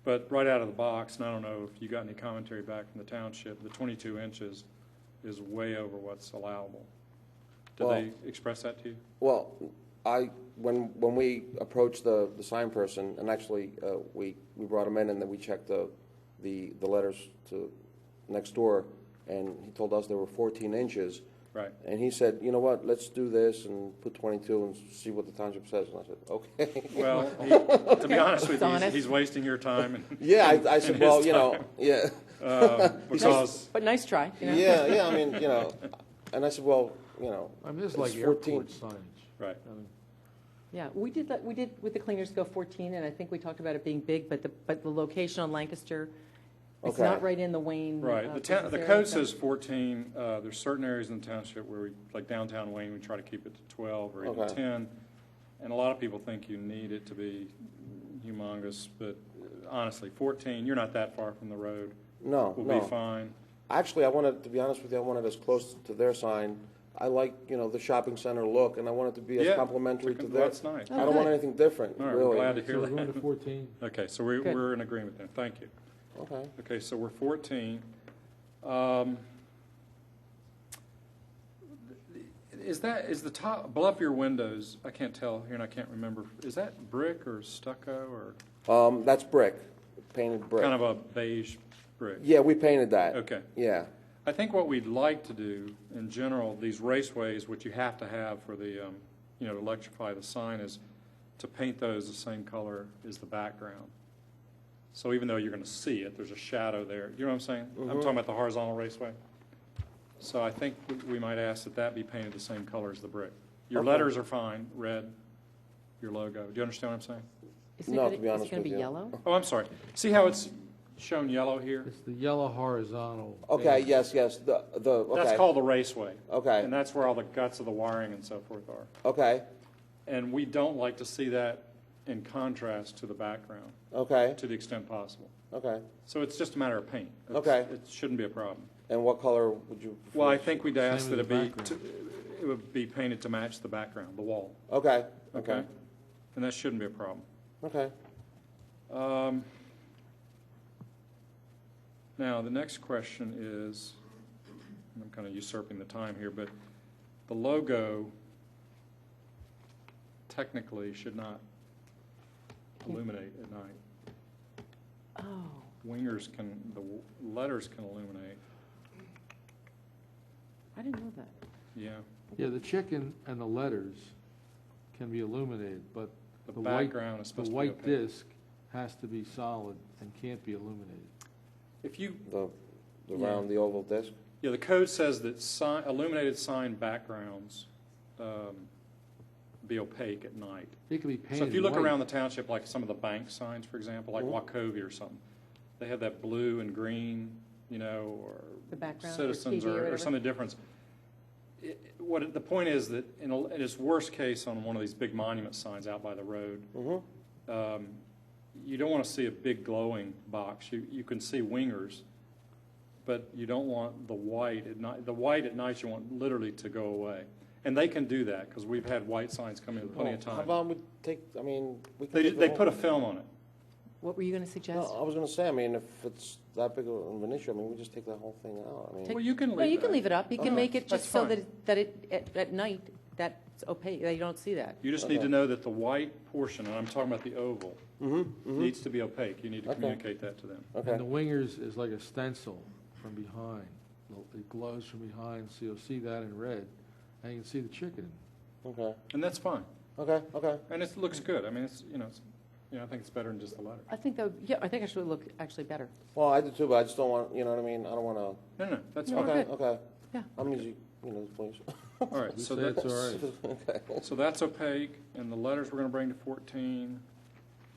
S1: But right out of the box, and I don't know if you got any commentary back from the township, the 22 inches is way over what's allowable. Did
S7: Well-
S1: they express that to you?
S7: Well, when we approached the sign person, and actually, we brought him in and then we checked the letters to next door, and he told us they were 14 inches.
S1: Right.
S7: And he said, you know what, let's do this and put 22 and see what the township says. And I said, okay.
S1: Well, to be honest with you,
S4: Honest.
S1: he's wasting your time. And,
S7: Yeah, I said,
S1: and
S7: well,
S1: his
S7: you know,
S1: time.
S7: yeah.
S1: Because,
S4: But nice try, you know?
S7: Yeah, I mean, and I said, well,
S3: I mean, this is like
S7: It's 14.
S3: airport signage.
S1: right.
S3: I mean,
S4: Yeah, we did that, we did with the Cleaners go 14, and I think we talked about it being big, but the location on Lancaster, it's
S7: Okay.
S4: not right in the Wayne.
S1: Right. The
S4: business area,
S1: code
S4: so-
S1: says 14. There's certain areas in the township where we, like downtown Wayne, we try to keep it to 12 or even
S7: Okay.
S1: 10. And a lot of people think you need it to be humongous, but honestly, 14, you're not that far from the road.
S7: no,
S1: We'll
S7: no.
S1: be fine.
S7: Actually, I wanted, to be honest with you, I wanted as close to their sign. I like, the shopping center look, and I want it to be as
S1: Yeah,
S7: complimentary to
S1: well,
S7: their.
S1: that's nice.
S7: I don't want
S4: good.
S7: anything different,
S1: All right, we're
S7: really.
S1: glad to
S3: So
S1: hear
S3: we're going to
S1: that.
S3: 14.
S1: Okay, so
S4: Good.
S1: we're in agreement then. Thank you.
S7: Okay.
S1: Okay, so we're 14. Is the top, above your windows, I can't tell here and I can't remember, is that brick or stucco or
S7: That's brick, painted brick.
S1: kind of a beige brick?
S7: Yeah, we painted that.
S1: Okay.
S7: Yeah,
S1: I think what we'd like to do, in general, these raceways, which you have to have for the, to electrify the sign, is to paint those the same color as the background. So even though you're going to see it, there's a shadow there. You know what I'm saying? I'm talking about the horizontal raceway. So I think we might ask that be painted the same color as the brick. Your
S7: Okay.
S1: letters are fine, red, your logo. Do you understand what I'm saying?
S4: Is it
S7: No,
S4: gonna-
S7: to be honest
S4: Is it going
S7: with
S4: to be
S7: you.
S4: yellow?
S1: Oh, I'm sorry. See how it's shown yellow here?
S3: It's the yellow horizontal.
S7: okay,
S3: band.
S7: yes, okay.
S1: That's called the raceway.
S7: Okay.
S1: And that's where all the guts of the wiring and so forth are.
S7: Okay,
S1: And we don't like to see that in contrast to the background,
S7: okay,
S1: to the extent possible.
S7: okay.
S1: So it's just a matter of paint.
S7: Okay.
S1: It shouldn't be a problem.
S7: And what color would you prefer?
S1: Well, I think we'd
S3: Same
S1: ask
S3: as
S1: that
S3: the
S1: it would be painted to match the background, the wall,
S7: Okay,
S1: okay?
S7: okay,
S1: And that shouldn't be a problem.
S7: okay.
S1: Now, the next question is, and I'm kind of usurping the time here, but the logo technically should not illuminate at night.
S4: Oh,
S1: Wingers the letters can illuminate,
S4: I didn't know that.
S1: yeah.
S3: Yeah, the chicken and the letters can be illuminated, but
S1: The
S3: the white,
S1: background is
S3: the
S1: supposed to be
S3: white
S1: opaque.
S3: disc has to be solid and can't be illuminated.
S1: If you,
S7: The
S1: Yeah.
S7: round, the oval disc?
S1: yeah, the code says that illuminated sign backgrounds be opaque at night.
S3: It can be painted
S1: So if you look
S3: white.
S1: around the township, like some of the bank signs, for example, like Wachovia or something, they have that blue and green, or
S4: The background or
S1: Citizens
S4: TV or
S1: or
S4: whatever.
S1: something different. The point is that in its worst case on one of these big monument signs out by the road, you don't want to see a big glowing box. You can see wingers, but you don't want the white at night. The white at night you want literally to go away. And they can do that because we've had white signs come in plenty of
S7: How
S1: time.
S7: about we take, we can.
S1: They
S7: take the
S1: they
S7: whole-
S1: put a film on it.
S4: What were you going to suggest?
S7: No, I was gonna say, I mean, if it's that big of an issue, I mean, we just take that whole thing out. I mean,
S1: Well, you can leave
S4: No, you can
S1: that.
S4: leave it up. You can
S1: Okay,
S4: make it
S1: that's
S4: just so
S1: fine.
S4: that at night, that's opaque, that you don't see that.
S1: You just need to know that the white portion, and I'm talking about the oval, needs to be opaque. You need to
S7: Okay.
S1: communicate that to them.
S3: And
S7: okay,
S3: the wingers is like a stencil from behind. It glows from behind, so you'll see that in red, and you can see the chicken.
S7: okay,
S1: And that's fine.
S7: okay, okay.
S1: And it looks good. I mean, I think it's better than just the letter.
S4: I think that, yeah, I think it should look actually better.
S7: Well, I do too, but I just don't want, you know what I mean? I don't wanna,
S1: No, that's
S4: No,
S1: fine.
S7: okay,
S4: good.
S7: okay.
S4: Yeah.
S7: I'm easy, please.
S1: All right,
S3: We
S1: so
S3: say it's
S1: that's,
S3: all right.
S1: so that's opaque, and the letters we're going to bring to 14.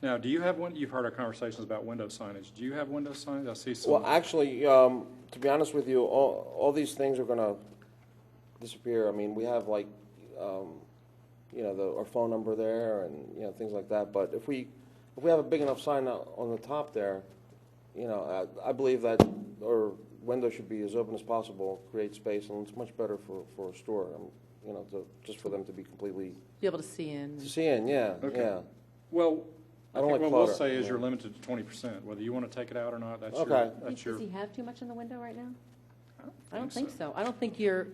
S1: Now, do you have one, you've heard our conversations about window signage. Do you have window signage? I see some.
S7: Well, actually, to be honest with you, all these things are gonna disappear. I mean, we have like, our phone number there and, things like that. But if we have a big enough sign out on the top there, I believe that our window should be as open as possible, create space, and it's much better for a store, just for them to be completely,
S4: Be able to see in.
S7: to see in, yeah,
S1: Okay.
S7: yeah.
S1: Well,
S7: I
S1: I
S7: don't
S1: think
S7: like
S1: what we'll
S7: clutter,
S1: say is
S7: yeah.
S1: you're limited to 20%. Whether you want to take it out or not, that's
S7: Okay.
S1: your, that's your.
S4: Does he have too much in the window right now?
S1: I
S4: I don't think so. I don't think you're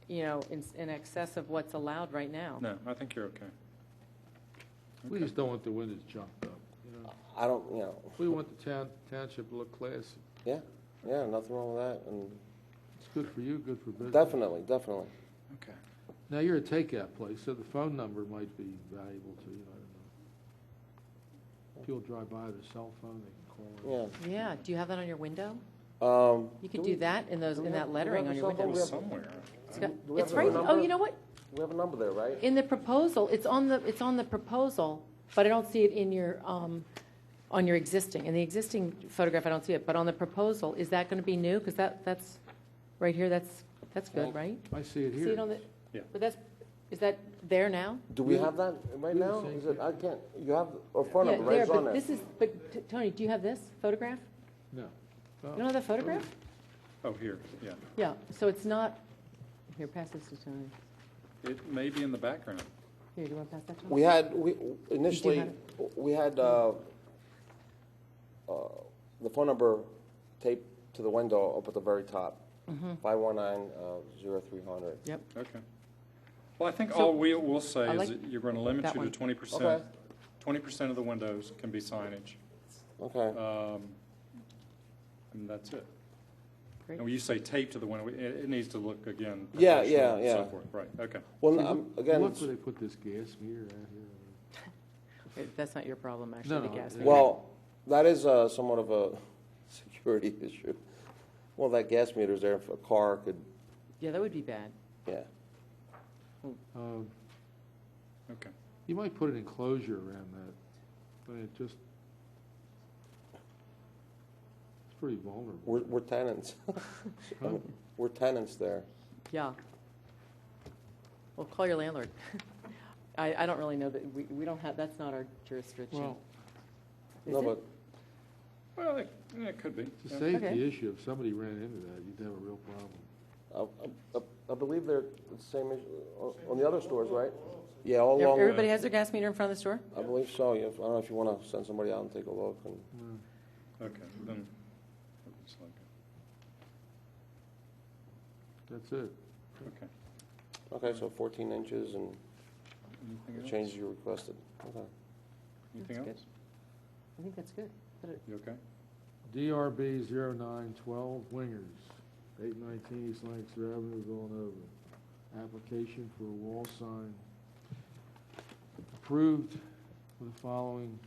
S4: in excess of what's allowed right now.
S1: No, I think you're okay.
S3: We just don't want the windows jumped up,
S7: I don't,
S3: We want the township to look classy.
S7: yeah, nothing wrong with that, and
S3: It's good for you, good for business.
S7: definitely.
S1: Okay.
S3: Now, you're a takeout place, so the phone number might be valuable to you, I don't know. People drive by with a cell phone, they can call in.
S7: Yeah.
S4: Yeah, do you have that on your window?
S7: Do
S4: You could
S7: we-
S4: do that in
S7: do we
S4: that
S7: have-
S4: lettering
S7: do
S4: on
S7: we
S4: your
S7: have a
S1: It
S4: window.
S1: was
S7: cell phone?
S1: somewhere.
S4: It's got-
S7: Do we have
S4: It's
S7: a
S4: right,
S7: number?
S4: oh, you know what?
S7: We have a number there, right?
S4: In the proposal, it's on the proposal, but I don't see it in your, on your existing. In the existing photograph, I don't see it, but on the proposal, is that going to be new? Because that's, right here, that's good, right?
S3: I see it
S4: See it
S3: here.
S4: on the,
S1: Yeah.
S4: but is that there now?
S7: Do we
S3: Yeah.
S7: have that right
S3: We have
S7: now?
S3: the same
S7: Is it, I can't, you have, or phone
S4: Yeah,
S7: number, right?
S4: there,
S7: It's on
S4: but
S7: there.
S4: this is, Tony, do you have this photograph?
S3: No.
S4: You don't have that photograph?
S1: Oh, here, yeah.
S4: Yeah, so it's not, here, pass this to Tony.
S1: It may be in the background.
S4: Here, do you want to pass that to him?
S7: We initially,
S4: have
S7: we had, the phone number taped to the window up at the very top. 519-0300.
S4: Yep.
S1: Okay. Well, I think
S4: So,
S1: all we will say
S4: I
S1: is
S4: like
S1: that you're going to limit
S4: that
S1: you to
S4: one.
S1: 20%.
S7: Okay.
S1: 20% of the windows can be signage,
S7: Okay,
S1: and that's it.
S4: Great.
S1: And when you say tape to the window, it needs to look, again,
S7: Yeah,
S1: professional and so
S7: yeah.
S1: forth. Right, okay.
S7: well,
S3: See,
S7: again,
S3: Look where they put this gas meter out here.
S4: Wait, that's not your problem, actually, the
S3: No,
S4: gas
S3: it-
S4: meter.
S7: well, that is somewhat of a security issue. Well, that gas meter's there, if a car could,
S4: Yeah, that would be bad.
S7: yeah.
S1: Okay.
S3: You might put an enclosure around that, but it just, it's pretty vulnerable.
S7: We're tenants.
S3: Huh?
S7: We're tenants there.
S4: Yeah. Well, call your landlord. I don't really know that, we don't have, that's not our jurisdiction.
S3: Well,
S4: Is
S7: No,
S4: it?
S7: but
S1: Well, it could be.
S3: it's a
S1: yeah.
S3: safety
S4: Okay.
S3: issue. If somebody ran into that, you'd have a real problem.
S7: I believe they're the same issue on the other stores, right? Yeah, all along.
S4: Everybody has their gas meter in front of the store?
S7: I believe so, yeah. I don't know if you want to send somebody out and take a look. And
S1: Okay, then, it's like,
S3: That's it.
S1: okay.
S7: Okay, so 14 inches and
S1: Anything
S7: the
S1: else?
S7: changes you requested. Okay.
S1: Anything
S4: That's
S1: else?
S4: good. I think that's good.
S1: You okay?
S3: DRB 0912 Wingers, 819 East Lancaster Avenue, Villanova. Application for a wall sign approved with the following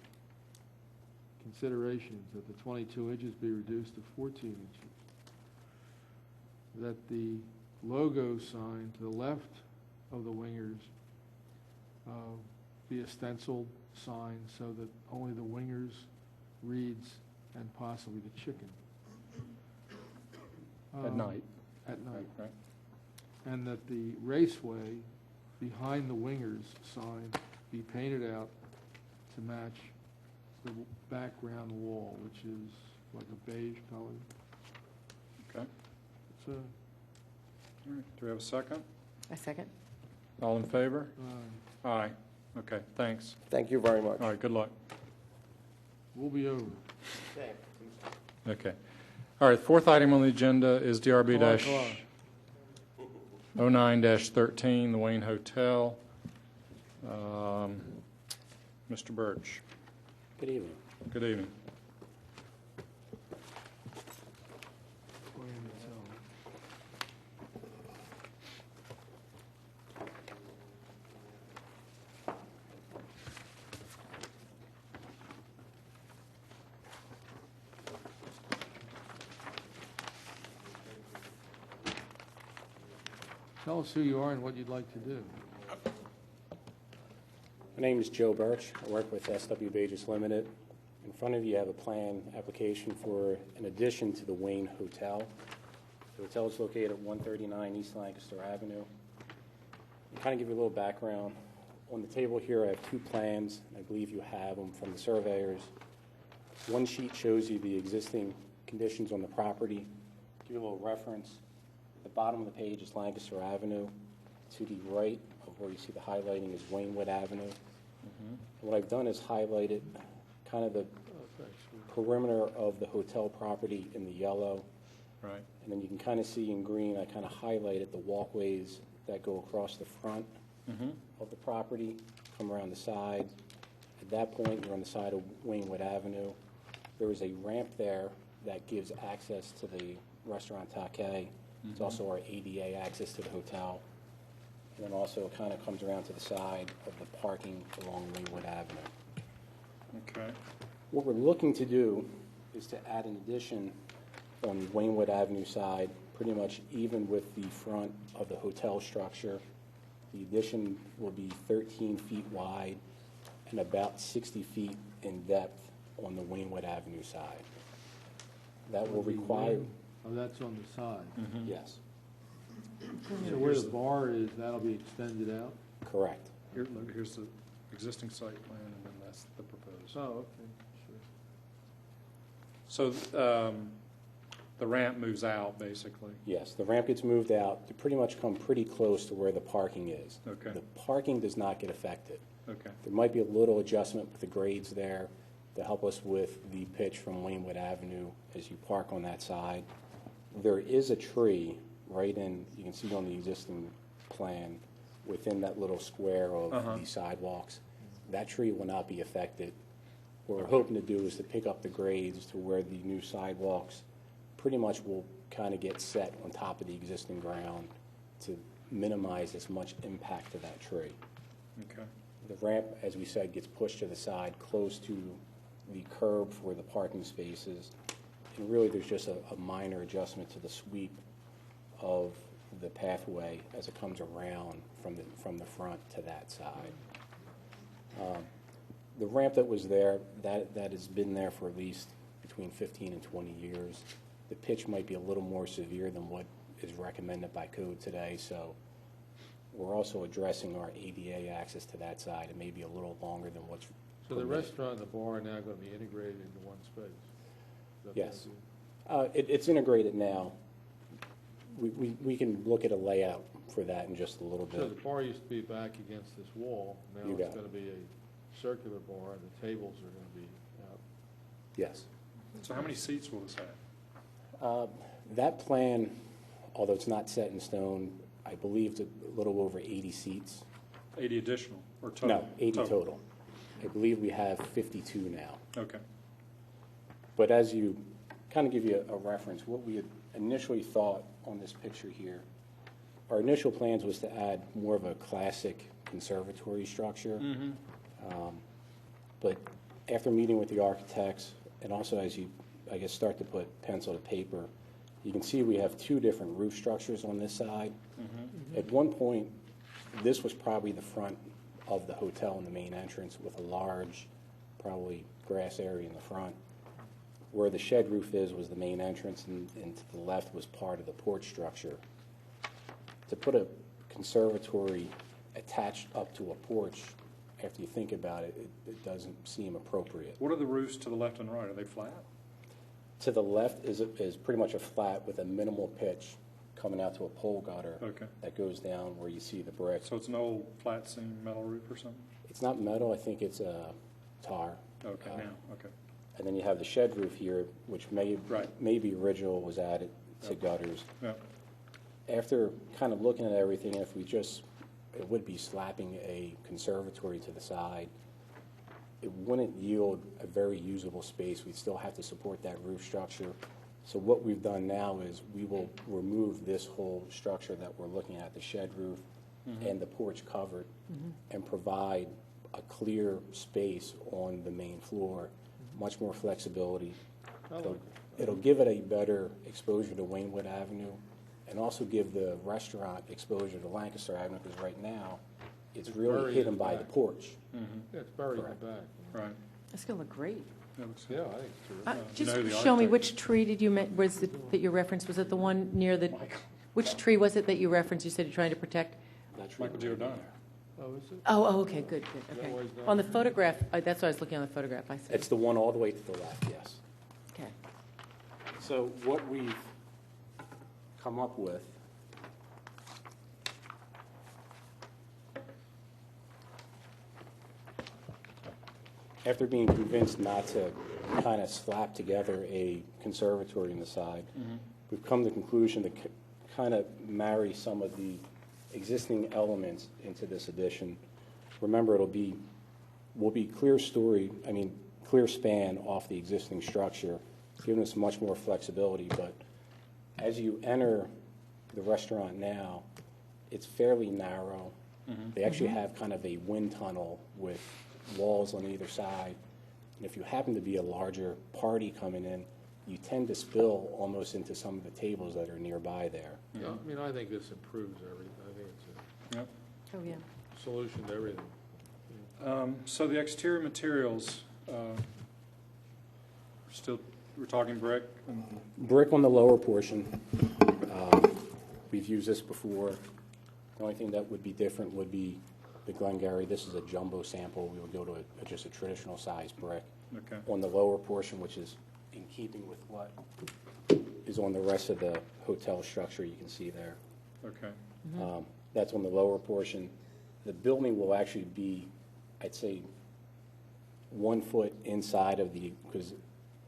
S3: considerations: that the 22 inches be reduced to 14 inches, that the logo sign to the left of the Wingers be a stenciled sign so that only the Wingers reads and possibly the chicken.
S1: At night,
S3: At night.
S1: right?
S3: And that the raceway behind the Wingers sign be painted out to match the background wall, which is like a beige color.
S1: Okay.
S3: It's a,
S1: All right. Do we have a second?
S4: A second?
S1: All in favor? Aye. Okay, thanks.
S7: Thank you very much.
S1: All right, good luck.
S3: We'll be over.
S1: Okay. All right, fourth item on the agenda is DRB dash 09-13, the Wayne Hotel. Mr. Birch.
S8: Good evening.
S1: Good evening.
S3: Tell us who you are and what you'd like to do.
S8: My name is Joe Birch. I work with SW Bages Limited. In front of you, you have a plan application for an addition to the Wayne Hotel. The hotel is located at 139 East Lancaster Avenue. To kind of give you a little background, on the table here I have two plans. I believe you have them from the surveyors. One sheet shows you the existing conditions on the property. Give you a little reference. The bottom of the page is Lancaster Avenue. To the right of where you see the highlighting is Waynewood Avenue. And what I've done is highlighted kind of the perimeter of the hotel property in the yellow.
S1: Right.
S8: And then you can kind of see in green, I kind of highlighted the walkways that go across the front of the property, come around the side. At that point, you're on the side of Waynewood Avenue. There is a ramp there that gives access to the restaurant Take. It's also our ADA access to the hotel. And then also it kind of comes around to the side of the parking along Waynewood Avenue.
S1: Okay.
S8: What we're looking to do is to add an addition on the Waynewood Avenue side, pretty much even with the front of the hotel structure. The addition will be 13 feet wide and about 60 feet in depth on the Waynewood Avenue side. That will require,
S3: Oh, that's on the side.
S8: yes,
S3: So where the bar is, that'll be extended out?
S8: correct.
S1: Here, look, here's the existing site plan, and then that's the proposed.
S3: Oh, okay, sure.
S1: So the ramp moves out, basically.
S8: Yes, the ramp gets moved out to pretty much come pretty close to where the parking is.
S1: Okay.
S8: The parking does not get affected.
S1: Okay.
S8: There might be a little adjustment with the grades there to help us with the pitch from Waynewood Avenue as you park on that side. There is a tree right in, you can see on the existing plan, within that little square of the sidewalks. That tree will not be affected. What we're hoping to do is to pick up the grades to where the new sidewalks pretty much will kind of get set on top of the existing ground to minimize as much impact to that tree.
S1: Okay.
S8: The ramp, as we said, gets pushed to the side, close to the curb for the parking spaces. And really, there's just a minor adjustment to the sweep of the pathway as it comes around from the front to that side. The ramp that was there, that has been there for at least between 15 and 20 years. The pitch might be a little more severe than what is recommended by code today, so we're also addressing our ADA access to that side. It may be a little longer than what's
S3: So the
S8: permitted.
S3: restaurant and the bar are now going to be integrated into one space? Is that
S8: Yes.
S3: what
S8: It's integrated now. We can look at a layout for that in just a little
S3: So the
S8: bit.
S3: bar used to be back against this wall, now
S8: You
S3: it's
S8: got it.
S3: going to be a circular bar, and the tables are going to be out.
S8: Yes.
S1: So how many seats will this have?
S8: That plan, although it's not set in stone, I believe it's a little over 80 seats.
S1: 80 additional or total?
S8: No, 80 total. I believe we have 52 now.
S1: Okay.
S8: But as you, kind of give you a reference, what we had initially thought on this picture here, our initial plans was to add more of a classic conservatory structure. But after meeting with the architects, and also as you, I guess, start to put pencil to paper, you can see we have two different roof structures on this side. At one point, this was probably the front of the hotel in the main entrance with a large, probably grass area in the front. Where the shed roof is was the main entrance, and to the left was part of the porch structure. To put a conservatory attached up to a porch, after you think about it, it doesn't seem appropriate.
S1: What are the roofs to the left and right? Are they flat?
S8: To the left is pretty much a flat with a minimal pitch coming out to a pole gutter
S1: Okay.
S8: that goes down where you see the brick.
S1: So it's an old flat seam metal roof or something?
S8: It's not metal, I think it's tar.
S1: Okay, now, okay.
S8: And then you have the shed roof here, which
S1: Right.
S8: may be original, was added to
S1: Yep.
S8: gutters.
S1: Yeah,
S8: After kind of looking at everything, if we just, it would be slapping a conservatory to the side, it wouldn't yield a very usable space. We'd still have to support that roof structure. So what we've done now is we will remove this whole structure that we're looking at, the shed roof and the porch covered, and provide a clear space on the main floor, much more flexibility. It'll give it a better exposure to Waynewood Avenue, and also give the restaurant exposure to Lancaster Avenue, because right now, it's
S3: It's
S8: really
S3: buried
S8: hidden
S3: in
S8: by
S3: the
S8: the
S3: back.
S8: porch.
S3: Yeah, it's buried in
S8: Correct.
S3: the back.
S1: right.
S4: It's going to look great.
S1: That looks
S3: Yeah,
S1: good.
S3: I think it's true.
S1: Do you
S4: Just
S1: know who the
S4: show me,
S1: architect-
S4: which tree did you, was it that you referenced? Was it the one near the, which tree was it that you referenced? You said you're trying to protect?
S8: That tree
S1: Michael
S8: right
S1: Giordano.
S8: there.
S3: Oh, is it?
S4: Oh, okay, good,
S3: that
S4: okay.
S3: why he's not-
S4: On the photograph, that's why I was looking on the photograph, I see.
S8: It's the one all the way to the left, yes.
S4: Okay.
S8: So what we've come up with after being convinced not to kind of slap together a conservatory in the side, we've come to the conclusion to kind of marry some of the existing elements into this addition. Remember, will be clear span off the existing structure, giving us much more flexibility. But as you enter the restaurant now, it's fairly narrow. They actually have kind of a wind tunnel with walls on either side. And if you happen to be a larger party coming in, you tend to spill almost into some of the tables that are nearby there.
S3: Yeah, I mean, I think this improves everything. I think it's
S1: Yep.
S4: Oh, yeah.
S3: a solution to everything.
S1: So the exterior materials, we're talking brick?
S8: Brick on the lower portion. We've used this before. The only thing that would be different would be the Glengarry. This is a jumbo sample. We would go to just a traditional size brick.
S1: Okay.
S8: On the lower portion, which is in keeping with what is on the rest of the hotel structure, you can see there.
S1: Okay.
S8: That's on the lower portion. The building will actually be, I'd say, 1 foot inside of the, because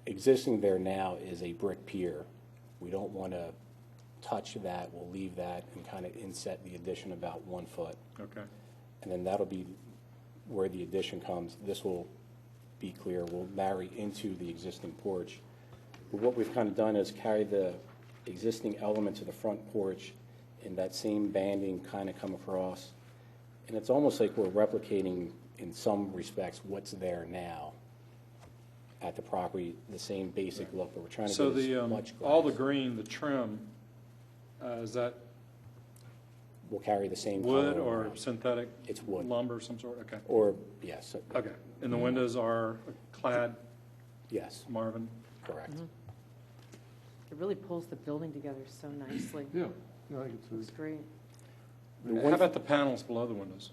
S8: existing there now is a brick pier. We don't want to touch that. We'll leave that and kind of inset the addition about 1 foot.
S1: Okay.
S8: And then that'll be where the addition comes. This will be clear. We'll marry into the existing porch. But what we've kind of done is carry the existing elements of the front porch and that same banding kind of come across. And it's almost like we're replicating, in some respects, what's there now at the property, the same basic look, but we're trying to
S1: So
S8: get
S1: the,
S8: as much
S1: all the
S8: glass.
S1: green, the trim, is that
S8: We'll carry the same
S1: wood
S8: color
S1: or
S8: around.
S1: synthetic
S8: It's wood.
S1: lumber of some sort? Okay.
S8: Or, yes,
S1: Okay. And the windows are clad
S8: yes,
S1: Marvin?
S8: correct.
S4: It really pulls the building together so nicely.
S3: Yeah, I think
S4: Looks great.
S1: How about the panels below the windows?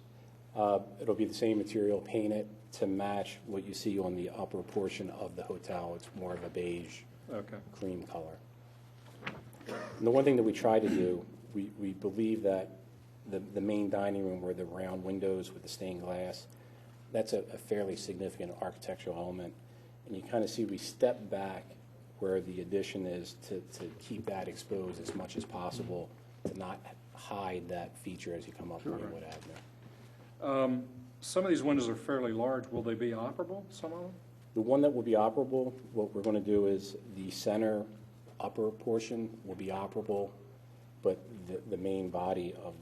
S8: It'll be the same material painted to match what you see on the upper portion of the hotel. It's more of a beige,
S1: Okay.
S8: cream color. And the one thing that we try to do, we believe that the main dining room where the round windows with the stained glass, that's a fairly significant architectural element. And you kind of see we step back where the addition is to keep that exposed as much as possible, to not hide that feature as you come up Waynewood Avenue.
S1: Some of these windows are fairly large. Will they be operable, some of them?
S8: The one that will be operable, what we're going to do is the center upper portion will be operable, but the main body of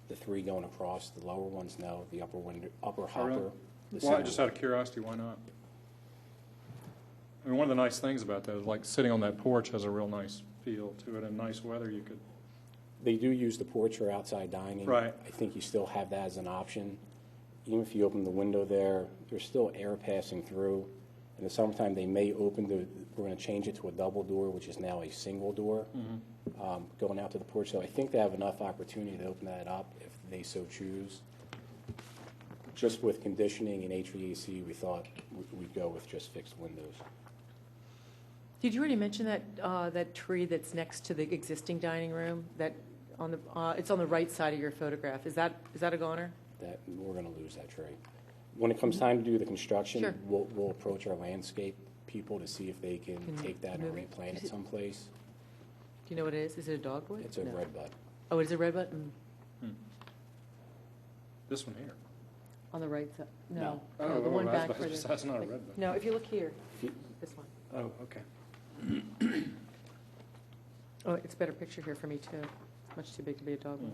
S8: the three going across, the lower ones, no, the upper window, upper
S1: Oh, really?
S8: hopper. the
S1: Well,
S8: center-
S1: just out of curiosity, why not? I mean, one of the nice things about that is like sitting on that porch has a real nice feel to it. In nice weather, you could,
S8: They do use the porch for outside dining.
S1: Right.
S8: I think you still have that as an option. Even if you open the window there, there's still air passing through. In the summertime, they may open we're going to change it to a double door, which is now a single door, going out to the porch. So I think they have enough opportunity to open that up if they so choose. Just with conditioning and HVAC, we thought we'd go with just fixed windows.
S4: Did you already mention that tree that's next to the existing dining room? That it's on the right side of your photograph. Is that a goner?
S8: That we're going to lose that tree. When it comes time to do the construction,
S4: Sure.
S8: we'll approach our landscape people to see if they can
S4: Can
S8: take that and
S4: move it?
S8: replant
S4: Is
S8: it
S4: it-
S8: someplace.
S4: Do you know what it is? Is it a dogwood?
S8: It's a
S4: No.
S8: redbud.
S4: Oh, it is a redbud?
S1: This one here.
S4: On the right side? No.
S8: No.
S4: No, the one back
S1: that's,
S4: further.
S1: that's not a redbud.
S4: No, if you look here,
S8: If you-
S4: this one.
S1: Oh, okay.
S4: Oh, it's a better picture here for me, too. It's much too big to be a dogwood.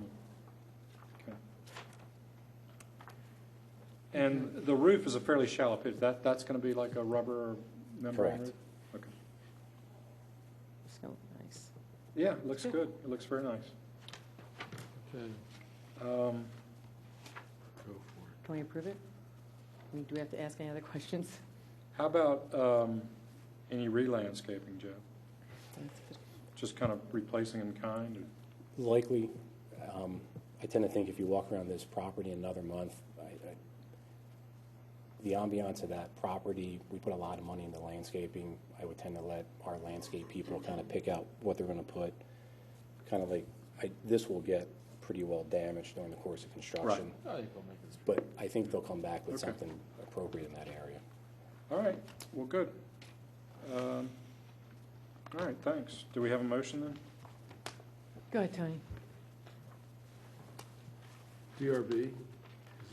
S1: Okay. And the roof is a fairly shallow pit. That's going to be like a rubber membrane
S8: Correct.
S1: roof? Okay.
S4: It's gonna look nice.
S1: Yeah, it looks good. It looks very nice.
S3: Okay,
S1: Um,
S3: go for it.
S4: Can we approve it? I mean, do we have to ask any other questions?
S1: How about any re-landscaping, Joe? Just kind of replacing in kind? or-
S8: Likely, I tend to think if you walk around this property another month, the ambiance of that property, we put a lot of money into landscaping. I would tend to let our landscape people kind of pick out what they're going to put. Kind of like, this will get pretty well damaged during the course of construction.
S3: I think we'll make it.
S8: But I think they'll come back with
S1: Okay.
S8: something appropriate in that area.
S1: All right, well, good. All right, thanks. Do we have a motion then?
S4: Go ahead, Tony.
S3: DRB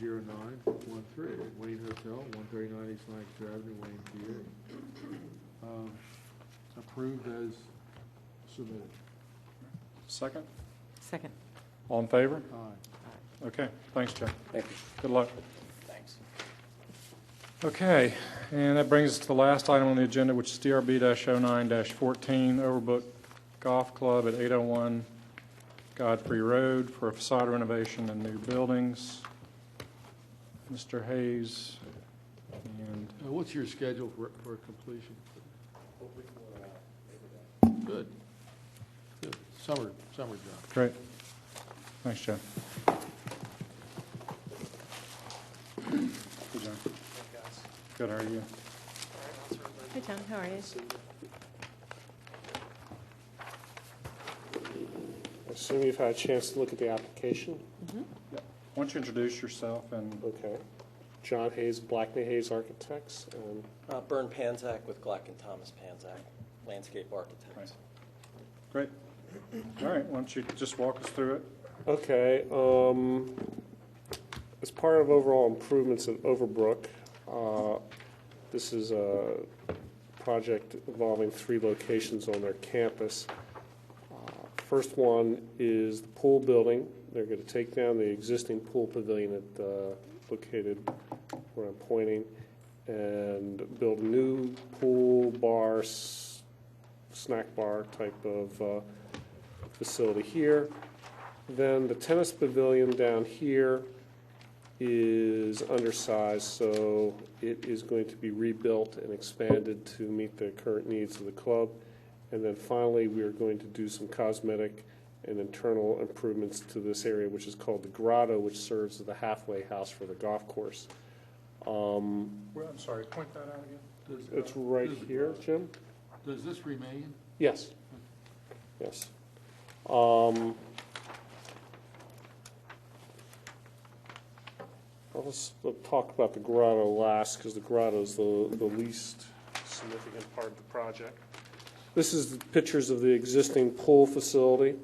S3: 0913, Wayne Hotel, 139 East Lancaster Avenue, Wayne, PA. Approved as submitted.
S1: Second?
S4: Second.
S1: All in favor?
S3: Aye.
S1: Okay, thanks, Joe.
S8: Thank you.
S1: Good luck.
S8: Thanks.
S1: Okay, and that brings us to the last item on the agenda, which is DRB-09-14, Overbrook Golf Club at 801 Godfrey Road for a facade renovation and new buildings. Mr. Hayes, and
S3: What's your schedule for completion? Good. Good. Summer job.
S1: great. Thanks, Joe. Good, John. Good, how are you?
S4: Hey, Tom, how are you?
S9: I assume you've had a chance to look at the application?
S1: Why don't you introduce yourself and,
S9: Okay. John Hayes, Blackney Hayes Architects, and
S10: Bern Panzak with Gleck and Thomas Panzak, landscape architects.
S1: Right. Great. All right, why don't you just walk us through it?
S9: okay, as part of overall improvements at Overbrook, this is a project involving 3 locations on their campus. First one is the pool building. They're going to take down the existing pool pavilion located where I'm pointing and build a new pool bar, snack bar type of facility here. Then the tennis pavilion down here is undersized, so it is going to be rebuilt and expanded to meet the current needs of the club. And then finally, we are going to do some cosmetic and internal improvements to this area, which is called the Grotto, which serves as the halfway house for the golf course.
S1: Well, I'm sorry, point that out again.
S9: It's right here, Jim?
S3: Does this remain?
S9: Yes. Yes. Let's talk about the grotto last, because the grotto is the least significant part of the project. This is the pictures of the existing pool facility.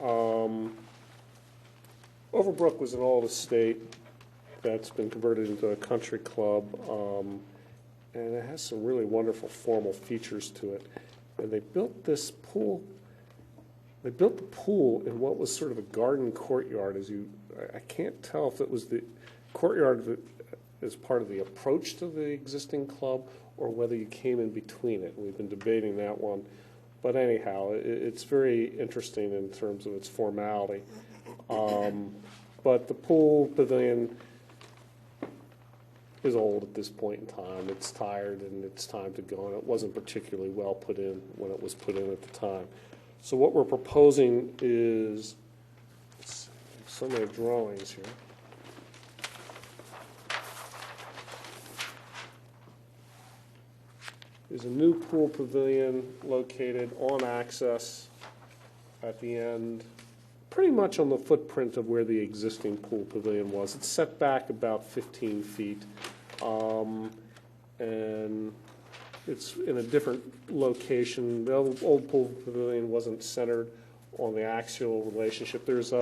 S9: Overbrook was an old estate that's been converted into a country club, and it has some really wonderful formal features to it. And they built this pool. They built the pool in what was sort of a garden courtyard. I can't tell if it was the courtyard as part of the approach to the existing club or whether you came in between it. We've been debating that one. But anyhow, it's very interesting in terms of its formality. But the pool pavilion is old at this point in time. It's tired and it's time to go, and it wasn't particularly well put in when it was put in at the time. So what we're proposing is so many drawings here. There's a new pool pavilion located on access at the end, pretty much on the footprint of where the existing pool pavilion was. It's set back about 15 feet. And It's in a different location. The old pool pavilion wasn't centered on the axial relationship. There's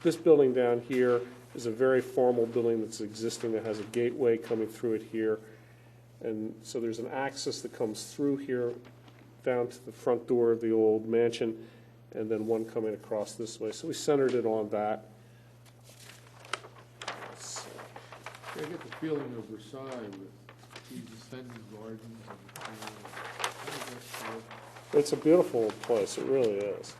S9: this building down here is a very formal building that's existing that has a gateway coming through it here. And so there's an access that comes through here down to the front door of the old mansion, and then one coming across this way. So we centered it on that.
S3: I get the feeling of Versailles with these ascending gardens and, how does that feel?
S9: It's a beautiful place, it really is.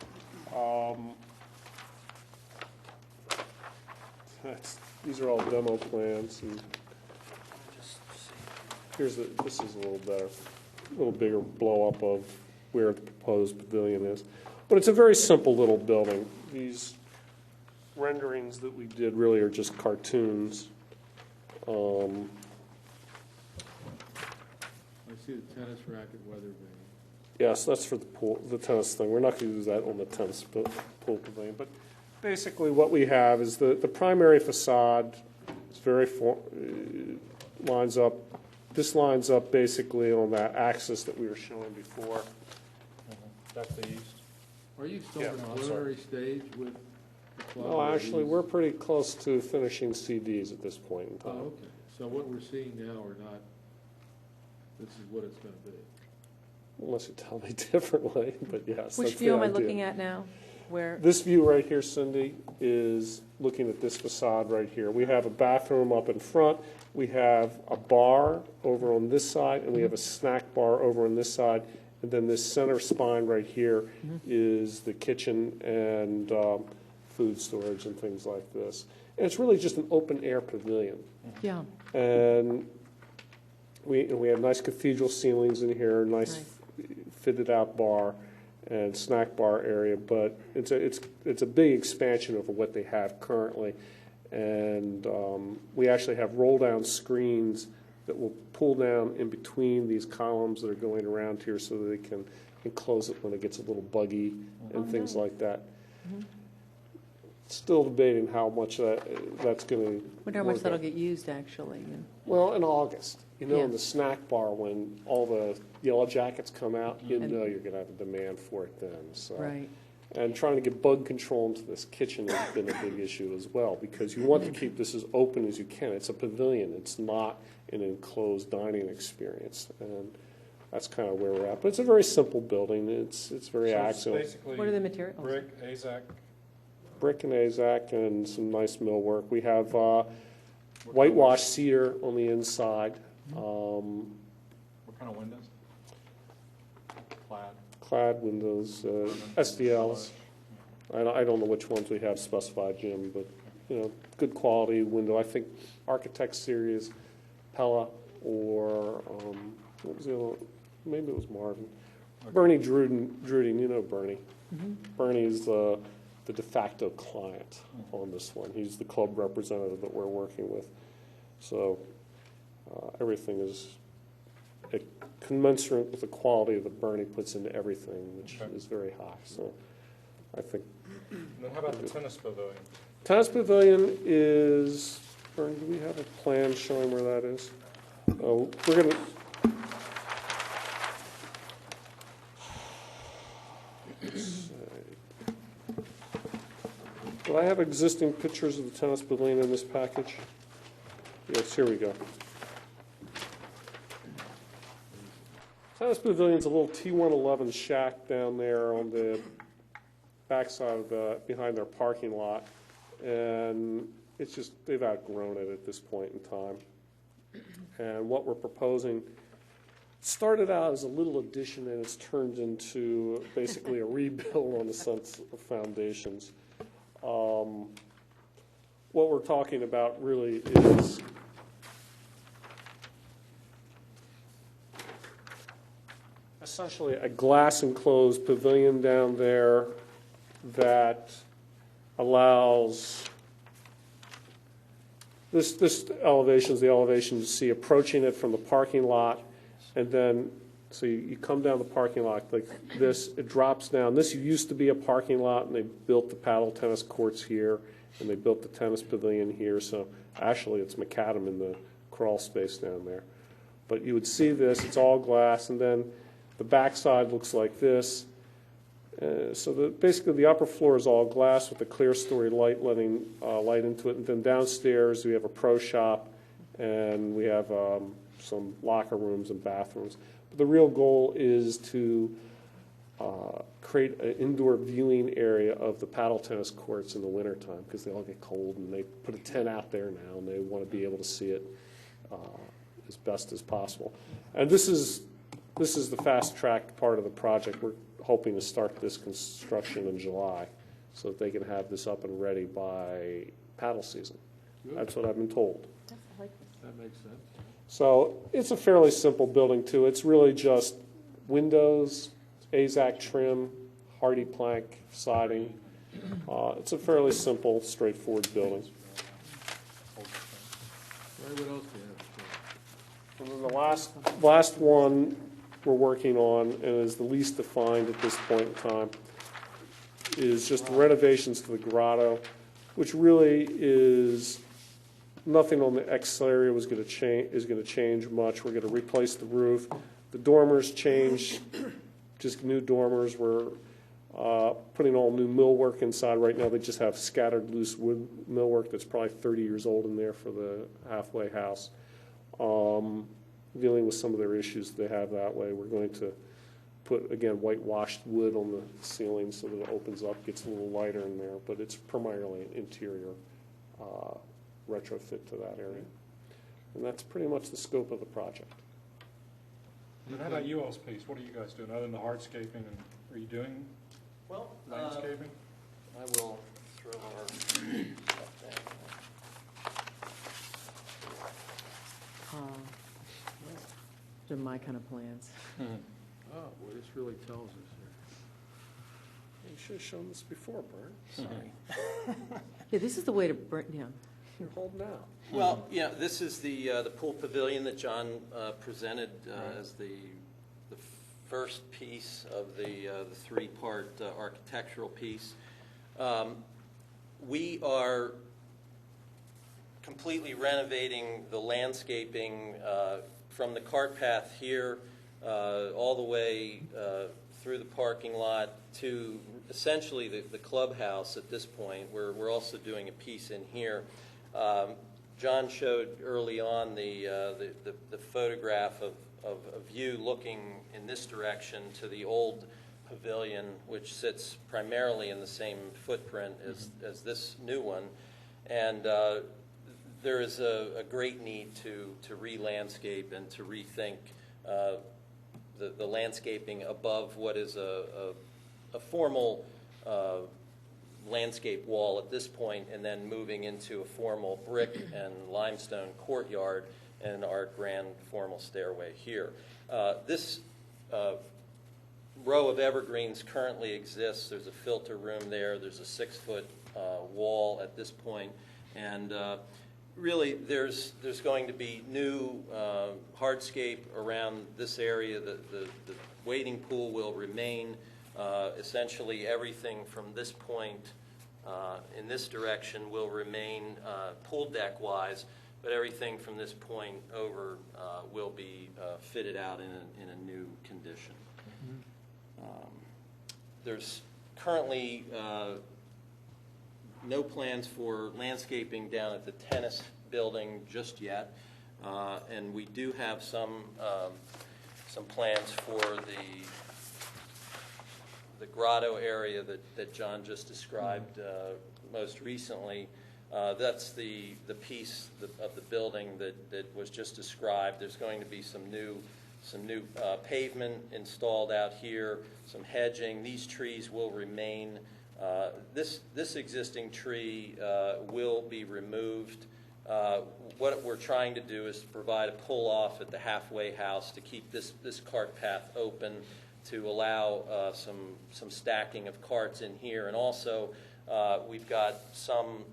S9: These are all demo plans, and this is a little better, a little bigger blow-up of where the proposed pavilion is. But it's a very simple little building. These renderings that we did really are just cartoons.
S3: I see the tennis racket weather vane.
S9: Yes, that's for the pool, the tennis thing. We're not going to use that on the tennis pool pavilion. But basically what we have is the primary facade is very, lines up, this lines up basically on that axis that we were showing before.
S1: That's the east.
S3: Are you still
S9: Yeah,
S3: in the
S9: I'm sorry.
S3: preliminary stage with the club?
S9: No,
S3: or
S9: actually,
S3: these-
S9: we're pretty close to finishing CDs at this point in
S3: Oh,
S9: time.
S3: okay. So what we're seeing now are not, this is what it's gonna be.
S9: Unless you tell me differently, but yes.
S4: Which
S9: that's the
S4: view am I
S9: idea.
S4: looking at now? Where,
S9: This view right here, Cindy, is looking at this facade right here. We have a bathroom up in front, we have a bar over on this side, and we have a snack bar over on this side, and then this center spine right here is the kitchen and food storage and things like this. And it's really just an open-air pavilion.
S4: yeah,
S9: And we have nice cathedral ceilings in here, nice fitted-out bar and snack bar area, but it's a big expansion over what they have currently. And we actually have roll-down screens that will pull down in between these columns that are going around here so that they can enclose it when it gets a little buggy and things like that. Still debating how much that's going to.
S4: wonder how much that'll get used, actually. Yeah.
S9: Well, in August,
S4: Yeah.
S9: in the snack bar, when all the yellow jackets come out, you
S4: And-
S9: know you're going to have a demand for it then. So.
S4: Right.
S9: And trying to get bug control into this kitchen has been a big issue as well, because you want to keep this as open as you can. It's a pavilion. It's not an enclosed dining experience, and that's kind of where we're at. But it's a very simple building. It's very
S1: So
S9: axial.
S1: it's basically
S4: What are the materials?
S1: brick, AZAC.
S9: Brick and AZAC and some nice millwork. We have whitewashed cedar on the inside.
S1: What kind of windows? Plaid.
S9: Clad windows, SDLs. I don't know which ones we have specified, Jim, but, good quality window. I think Architect Series, Pella, or, what was the other one? Maybe it was Marvin. Bernie Druding, you know Bernie. Bernie's the de facto client on this one. He's the club representative that we're working with. So everything is commensurate with the quality that Bernie puts into everything, which is very high. So I think.
S1: And then how about the tennis pavilion?
S9: Tennis pavilion is, Bernie, do we have a plan showing where that is? We're going to. Do I have existing pictures of the tennis pavilion in this package? Yes, here we go. Tennis pavilion's a little T111 shack down there on the backside of behind their parking lot, and it's just, they've outgrown it at this point in time. And what we're proposing started out as a little addition, and it's turned into basically a rebuild on the sense of foundations. What we're talking about really is essentially a glass-enclosed pavilion down there that allows, this elevation is the elevation you see approaching it from the parking lot, and then, so you come down the parking lot like this, it drops down. This used to be a parking lot, and they built the paddle tennis courts here, and they built the tennis pavilion here, so actually it's macadam in the crawl space down there. But you would see this, it's all glass, and then the backside looks like this. Basically, the upper floor is all glass with a clear story light letting light into it. And then downstairs, we have a pro shop, and we have some locker rooms and bathrooms. But the real goal is to create an indoor viewing area of the paddle tennis courts in the wintertime, because they all get cold, and they put a tent out there now, and they want to be able to see it as best as possible. And this is the fast-tracked part of the project. We're hoping to start this construction in July so that they can have this up and ready by paddle season.
S3: Good.
S9: That's what I've been told.
S3: That makes sense.
S9: So it's a fairly simple building, too. It's really just windows, AZAC trim, hardy plank siding. It's a fairly simple, straightforward building.
S3: Ray, what else do you have to say?
S9: And then the last one we're working on, and is the least defined at this point in time, is just renovations to the grotto, which really is nothing on the exterior is going to change much. We're going to replace the roof. The dormers change, just new dormers. We're putting all new millwork inside. Right now they just have scattered loose wood millwork that's probably 30 years old in there for the halfway house. Dealing with some of their issues they have that way. We're going to put, again, whitewashed wood on the ceiling so that it opens up, gets a little lighter in there, but it's primarily an interior retrofit to that area. And that's pretty much the scope of the project.
S1: And how about you all's piece? What are you guys doing, other than the hardscaping? And are you doing
S10: Well,
S1: landscaping?
S10: I will throw our stuff down.
S4: They're my kind of plans.
S3: Oh, boy, this really tells us here.
S9: You should have shown this before, Bert.
S10: Sorry.
S4: Yeah, this is the way to burn, yeah.
S9: You're holding out.
S10: Well, yeah, this is the pool pavilion that John presented as the first piece of the three-part architectural piece. We are completely renovating the landscaping from the cart path here all the way through the parking lot to essentially the clubhouse at this point. We're also doing a piece in here. John showed early on the photograph of a view looking in this direction to the old pavilion, which sits primarily in the same footprint as this new one. And there is a great need to re-landscape and to rethink the landscaping above what is a formal landscape wall at this point, and then moving into a formal brick and limestone courtyard and our grand formal stairway here. This row of evergreens currently exists. There's a filter room there. There's a 6-foot wall at this point, and really there's going to be new hardscape around this area. The wading pool will remain. Essentially everything from this point in this direction will remain pool deck wise, but everything from this point over will be fitted out in a new condition. There's currently no plans for landscaping down at the tennis building just yet, and we do have some plans for the grotto area that John just described most recently. That's the piece of the building that was just described. There's going to be some new pavement installed out here, some hedging. These trees will remain. This existing tree will be removed. What we're trying to do is provide a pull-off at the halfway house to keep this cart path open, to allow some stacking of carts in here. And also, we've got some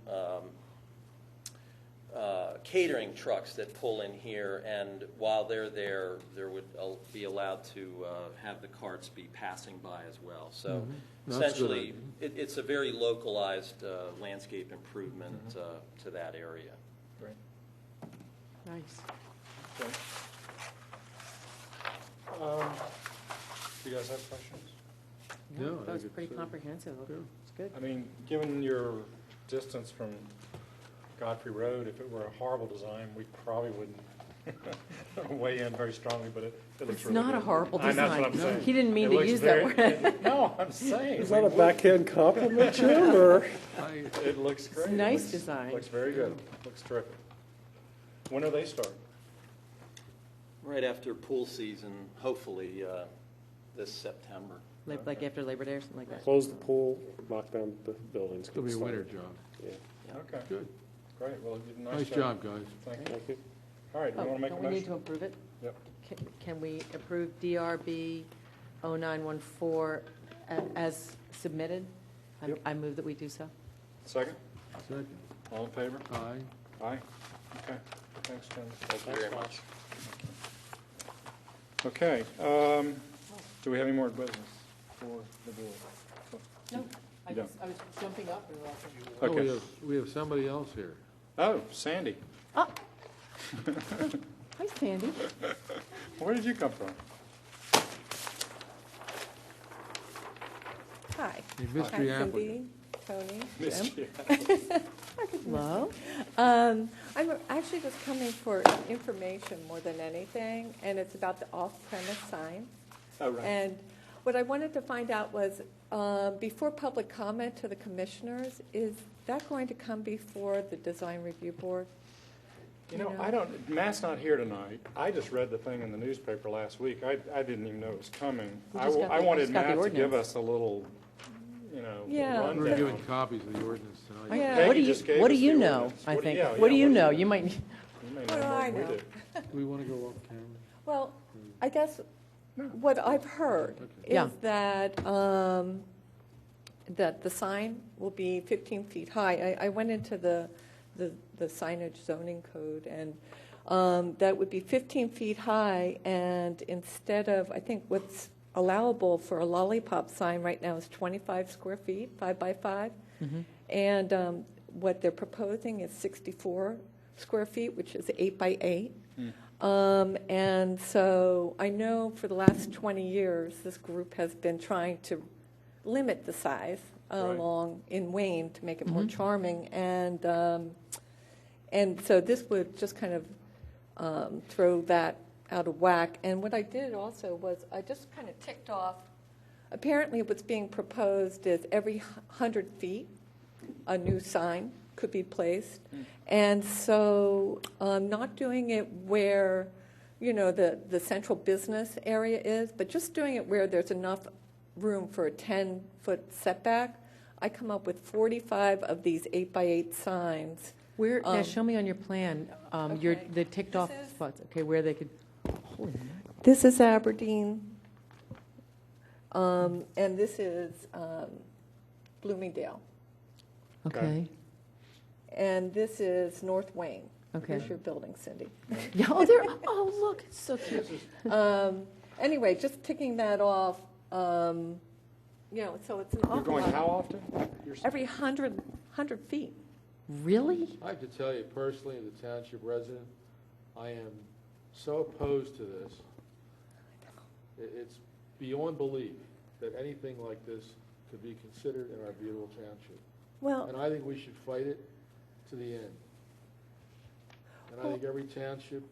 S10: catering trucks that pull in here, and while they're there would be allowed to have the carts be passing by as well. So essentially, it's a very localized landscape improvement to that area.
S1: Great.
S4: Nice.
S1: You guys have questions?
S3: No, I
S4: That was
S3: think
S4: pretty
S3: it's,
S4: comprehensive.
S3: yeah.
S4: It's good.
S1: I mean, given your distance from Godfrey Road, if it were a horrible design, we probably wouldn't weigh in very strongly, but it looks
S4: It's
S1: really
S4: not a
S1: good.
S4: horrible
S1: That's what
S4: design.
S1: I'm saying.
S4: He didn't mean
S1: It
S4: to
S1: looks
S4: use that
S1: very-
S4: word.
S1: No, I'm saying.
S9: Is that
S1: we
S9: a
S1: would.
S9: backhand compliment, Jim, or?
S1: It looks great. It
S4: nice
S1: looks-
S4: design.
S1: Looks very good. Looks terrific. When do they start?
S10: Right after pool season, hopefully this September.
S4: Like after Labor Day or something like that.
S9: Close the pool, knock down the buildings.
S3: It'll be a
S9: get
S3: winter
S9: started.
S3: job.
S9: Yeah,
S1: Okay,
S3: Good.
S1: great. Well, you did a
S3: Nice job, guys.
S1: Thank you.
S9: thank you.
S1: All right, do we want to make a
S4: Don't we need to
S1: motion?
S4: approve it?
S1: Yep.
S4: Can we approve DRB 0914 as submitted?
S1: Yep.
S4: I move that we do so.
S1: Second?
S3: Second.
S1: All in favor?
S3: Aye.
S1: Aye. Okay. Thanks, Tim.
S10: Thank you very much.
S1: Okay, do we have any more business for the board?
S4: No,
S1: You don't.
S4: I was jumping up and
S3: Oh,
S1: Okay.
S3: we have somebody else here.
S1: Oh, Sandy.
S4: Oh. Hi, Sandy.
S1: Where did you come from?
S6: Hi.
S3: A mystery
S6: Hi,
S3: applicant.
S6: Cindy, Tony,
S1: Missed
S6: Jim.
S1: you.
S4: Hello.
S6: I'm actually just coming for information more than anything, and it's about the off-premise sign.
S1: Oh, right.
S6: And what I wanted to find out was, before public comment to the commissioners, is that going to come before the design review board?
S1: You know,
S6: know.
S1: I don't, Matt's not here tonight. I just read the thing in the newspaper last week. I didn't even know it was coming.
S4: We
S1: I
S4: just got the-
S1: I
S4: we
S1: wanted
S4: just got the
S1: Matt to give
S4: ordinance.
S1: us a little,
S6: Yeah.
S1: rundown.
S3: We're giving copies of the ordinance tonight.
S6: Yeah.
S1: Peggy
S4: What do you,
S1: just gave
S4: what do
S1: us the
S4: you know,
S1: ordinance.
S4: I
S1: What do-
S4: think?
S1: yeah,
S4: What do
S1: yeah,
S4: you
S1: what do
S4: know?
S1: you-
S4: You might,
S1: You may know
S6: What do
S1: more
S6: I
S1: than we
S6: know?
S1: do.
S3: Do we want to go off camera?
S6: Well, I guess what I've heard
S4: Yeah.
S6: is that, that the sign will be 15 feet high. I went into the signage zoning code, and that would be 15 feet high, and instead of, I think what's allowable for a lollipop sign right now is 25 square feet, 5 by 5. And what they're proposing is 64 square feet, which is 8 by 8. And so I know for the last 20 years, this group has been trying to limit the size along in Wayne to make it more charming. And so this would just kind of throw that out of whack. And what I did also was I just kind of ticked off, apparently what's being proposed is every 100 feet, a new sign could be placed. And so not doing it where, you know, the central business area is, but just doing it where there's enough room for a 10-foot setback. I come up with 45 of these 8 by 8 signs.
S4: where, now show me on your plan, your,
S6: okay.
S4: the ticked off
S6: This is-
S4: spots, okay, where they could, holy mackerel.
S6: This is Aberdeen, and this is Bloomingdale,
S4: Okay,
S6: and this is North Wayne.
S4: okay.
S6: Here's your building, Cindy.
S4: Yeah, oh, there, oh, look, it's so cute.
S6: Anyway, just ticking that off, you know, so it's an
S1: You're
S6: awful
S1: going
S6: lot.
S1: how often?
S6: Every 100 feet.
S4: Really?
S3: I have to tell you personally, as a township resident, I am so opposed to this. It's beyond belief that anything like this could be considered in our beautiful township.
S6: Well,
S3: And I think we should fight it to the end. And I think every township,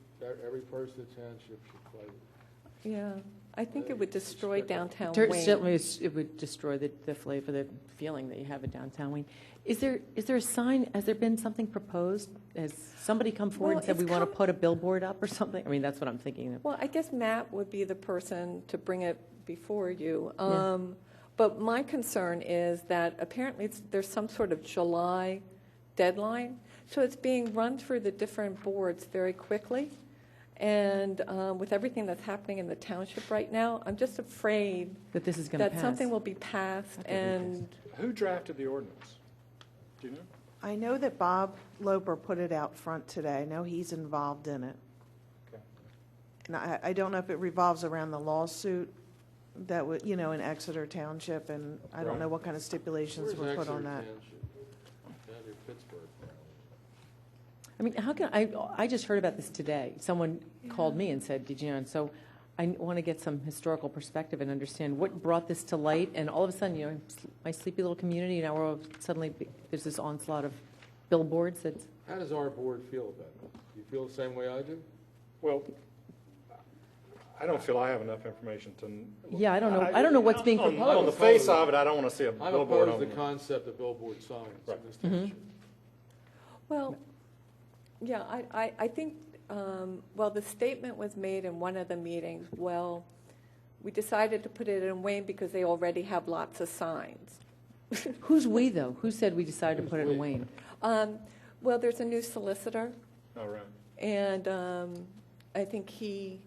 S3: every person in the township should fight it.
S6: yeah, I think it would destroy downtown
S4: Certainly,
S6: Wayne.
S4: it would destroy the flavor, the feeling that you have at downtown Wayne. Is there a sign, has there been something proposed? Has somebody come forward and
S6: Well,
S4: said, we
S6: it's
S4: want to
S6: come-
S4: put a billboard up or something? I mean, that's what I'm thinking of.
S6: Well, I guess Matt would be the person to bring it before you.
S4: Yeah.
S6: But my concern is that apparently there's some sort of July deadline, so it's being run through the different boards very quickly. And with everything that's happening in the township right now, I'm just afraid
S4: That this is going to
S6: that
S4: pass.
S6: something will be passed,
S4: That could be
S6: and
S1: Who drafted the ordinance? Do you know?
S5: I know that Bob Loper put it out front today. I know he's involved in it.
S1: Okay.
S5: And I don't know if it revolves around the lawsuit that would, you know, in Exeter Township, and I don't
S1: Right.
S5: know what kind of stipulations
S3: Where's
S5: were put on
S3: Exeter
S5: that.
S3: Township? Down near Pittsburgh.
S4: I mean, how can, I just heard about this today. Someone called me and said, did you know, and so I want to get some historical perspective and understand what brought this to light, and all of a sudden, you know, my sleepy little community, now we're suddenly, there's this onslaught of billboards that's...
S3: How does our board feel about it? Do you feel the same way I do?
S1: Well, I don't feel I have enough information to.
S4: Yeah, I don't know what's being proposed.
S1: On the face of it, I don't want to see a
S3: I'm
S1: billboard
S3: opposed
S1: on
S3: to the
S1: it.
S3: concept of billboard signs in
S1: Right.
S3: this township.
S11: Well, yeah, I think, well, the statement was made in one of the meetings, well, we decided to put it in Wayne because they already have lots of signs.
S4: Who's we, though? Who said we decided to put it in Wayne?
S11: Well, there's a new solicitor,
S1: Oh, right.
S11: and I think he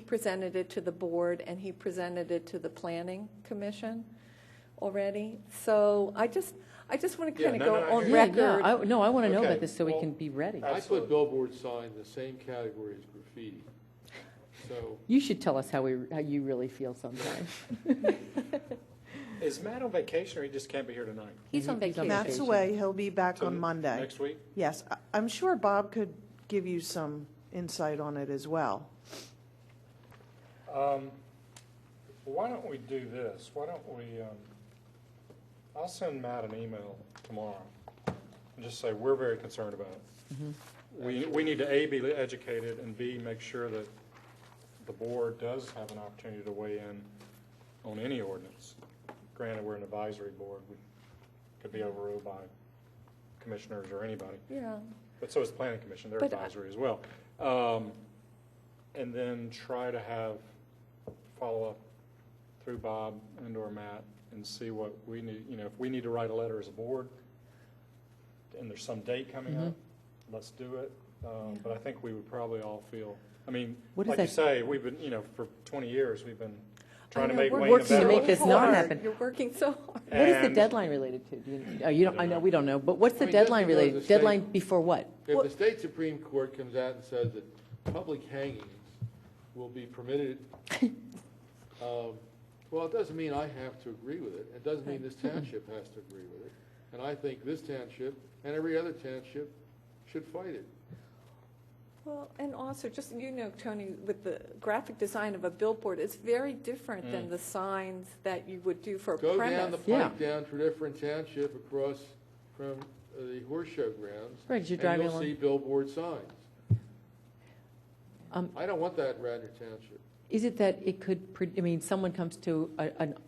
S11: presented it to the board, and he presented it to the planning commission already. So I just want to
S1: Yeah,
S11: kind of
S1: no,
S11: go
S1: no, I
S11: on
S1: hear you.
S11: record.
S4: I want to know
S1: Okay,
S4: about this so we
S1: well,
S4: can be ready.
S3: I
S1: Absolutely.
S3: put billboard sign in the same category as graffiti. So,
S4: You should tell us how you really feel sometime.
S1: Is Matt on vacation or he just can't be here tonight?
S11: He's on
S4: He's on
S11: vacation.
S5: Matt's away, he'll be back on Monday.
S1: Next week?
S5: Yes, I'm sure Bob could give you some insight on it as well.
S1: Why don't we do this? Why don't we, I'll send Matt an email tomorrow and just say, we're very concerned about it. We need to, A, be educated, and B, make sure that the board does have an opportunity to weigh in on any ordinance. Granted, we're an advisory board. We could be overruled by commissioners or anybody.
S11: Yeah.
S1: But so is the planning commission, they're
S11: But
S1: advisory as well. And then try to have follow-up through Bob and/or Matt and see what we need, you know, if we need to write a letter as a board, and there's some date coming up, let's do it. But I think we would probably all feel, I mean,
S4: What is
S1: like you
S4: that?
S1: say, we've been, you know, for 20 years, we've been trying to
S11: I know,
S1: make
S11: we're
S1: Wayne a
S4: working to
S1: better.
S4: make this not happen.
S11: You're working so hard.
S4: What is the
S1: And-
S4: deadline related to? You don't, I know, we don't know, but what's the
S3: I mean, just
S4: deadline
S3: because the
S4: related?
S3: state-
S4: Deadline before what?
S3: if the state Supreme Court comes out and says that public hangings will be permitted, well, it doesn't mean I have to agree with it. It doesn't mean this township has to agree with it. And I think this township and every other township should fight it.
S11: Well, and also, just, you know, Tony, with the graphic design of a billboard, it's very different than the signs that you would do for a
S3: Go
S11: premise.
S3: down the
S4: Yeah.
S3: pike down to a different township across from the horse show grounds.
S4: Right, 'cause you're
S3: and
S4: driving
S3: you'll
S4: along.
S3: see billboard signs.
S4: Um,
S3: I don't want that in Radnor Township.
S4: Is it that it could, I mean, someone comes to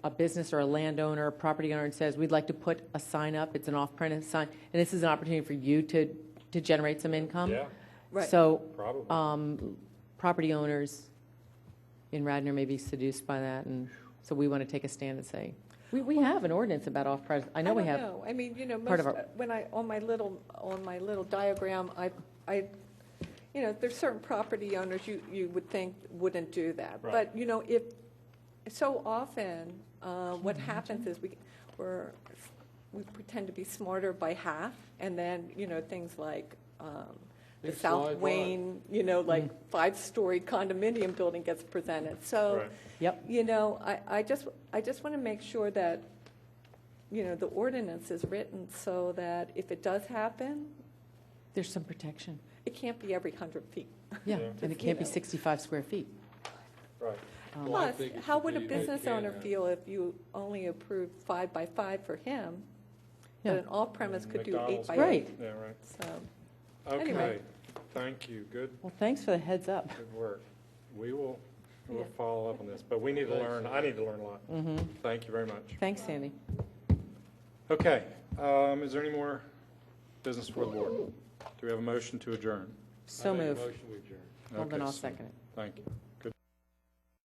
S4: a business or a landowner, a property owner and says, we'd like to put a sign up, it's an off-premise sign, and this is an opportunity for you to generate some income?
S1: Yeah,
S11: Right.
S4: So,
S1: probably.
S4: property owners in Radnor may be seduced by that, and so we want to take a stand and say, we have an ordinance about off-premise, I know we have.
S11: I don't know. I mean, you know,
S4: part
S11: most,
S4: of our-
S11: when on my little diagram, I, you know, there's certain property owners you would think wouldn't do that.
S1: Right.
S11: But, you know, if, so often, what happens is we pretend to be smarter by half, and then, you know, things like, the
S3: Things
S11: South
S3: slide by.
S11: Wayne, you know, like 5-story condominium building gets presented. So,
S1: Right.
S4: Yep.
S11: you know, I just want to make sure that, you know, the ordinance is written so that if it does happen,
S4: There's some protection.
S11: it can't be every 100 feet.
S4: Yeah,
S1: Yeah.
S4: and it
S11: You
S4: can't be
S11: know.
S4: 65 square feet.
S1: Right.
S3: Well, I
S11: Plus,
S3: think it
S11: how
S3: should
S11: would a
S3: be-
S11: business
S3: they can
S11: owner
S3: have-
S11: feel if you only approved 5 by 5 for him,
S4: Yeah.
S11: but an off-premise could do 8
S1: McDonald's
S11: by
S1: could-
S11: 8?
S4: Right.
S1: Yeah, right.
S11: So,
S1: Okay,
S11: Anyway.
S1: thank you, good,
S4: Well, thanks for the heads up.
S1: good work. We'll
S11: Yeah.
S1: follow up on this, but we need to learn, I need to learn a lot. Thank you very much.
S4: Thanks, Sandy.
S1: Okay, is there any more business for the board? Do we have a motion to adjourn?
S4: So
S3: I make a
S4: move.
S3: motion we adjourn.
S4: Well, then
S1: Okay,
S4: I'll
S1: so-
S4: second it.
S1: Thank you.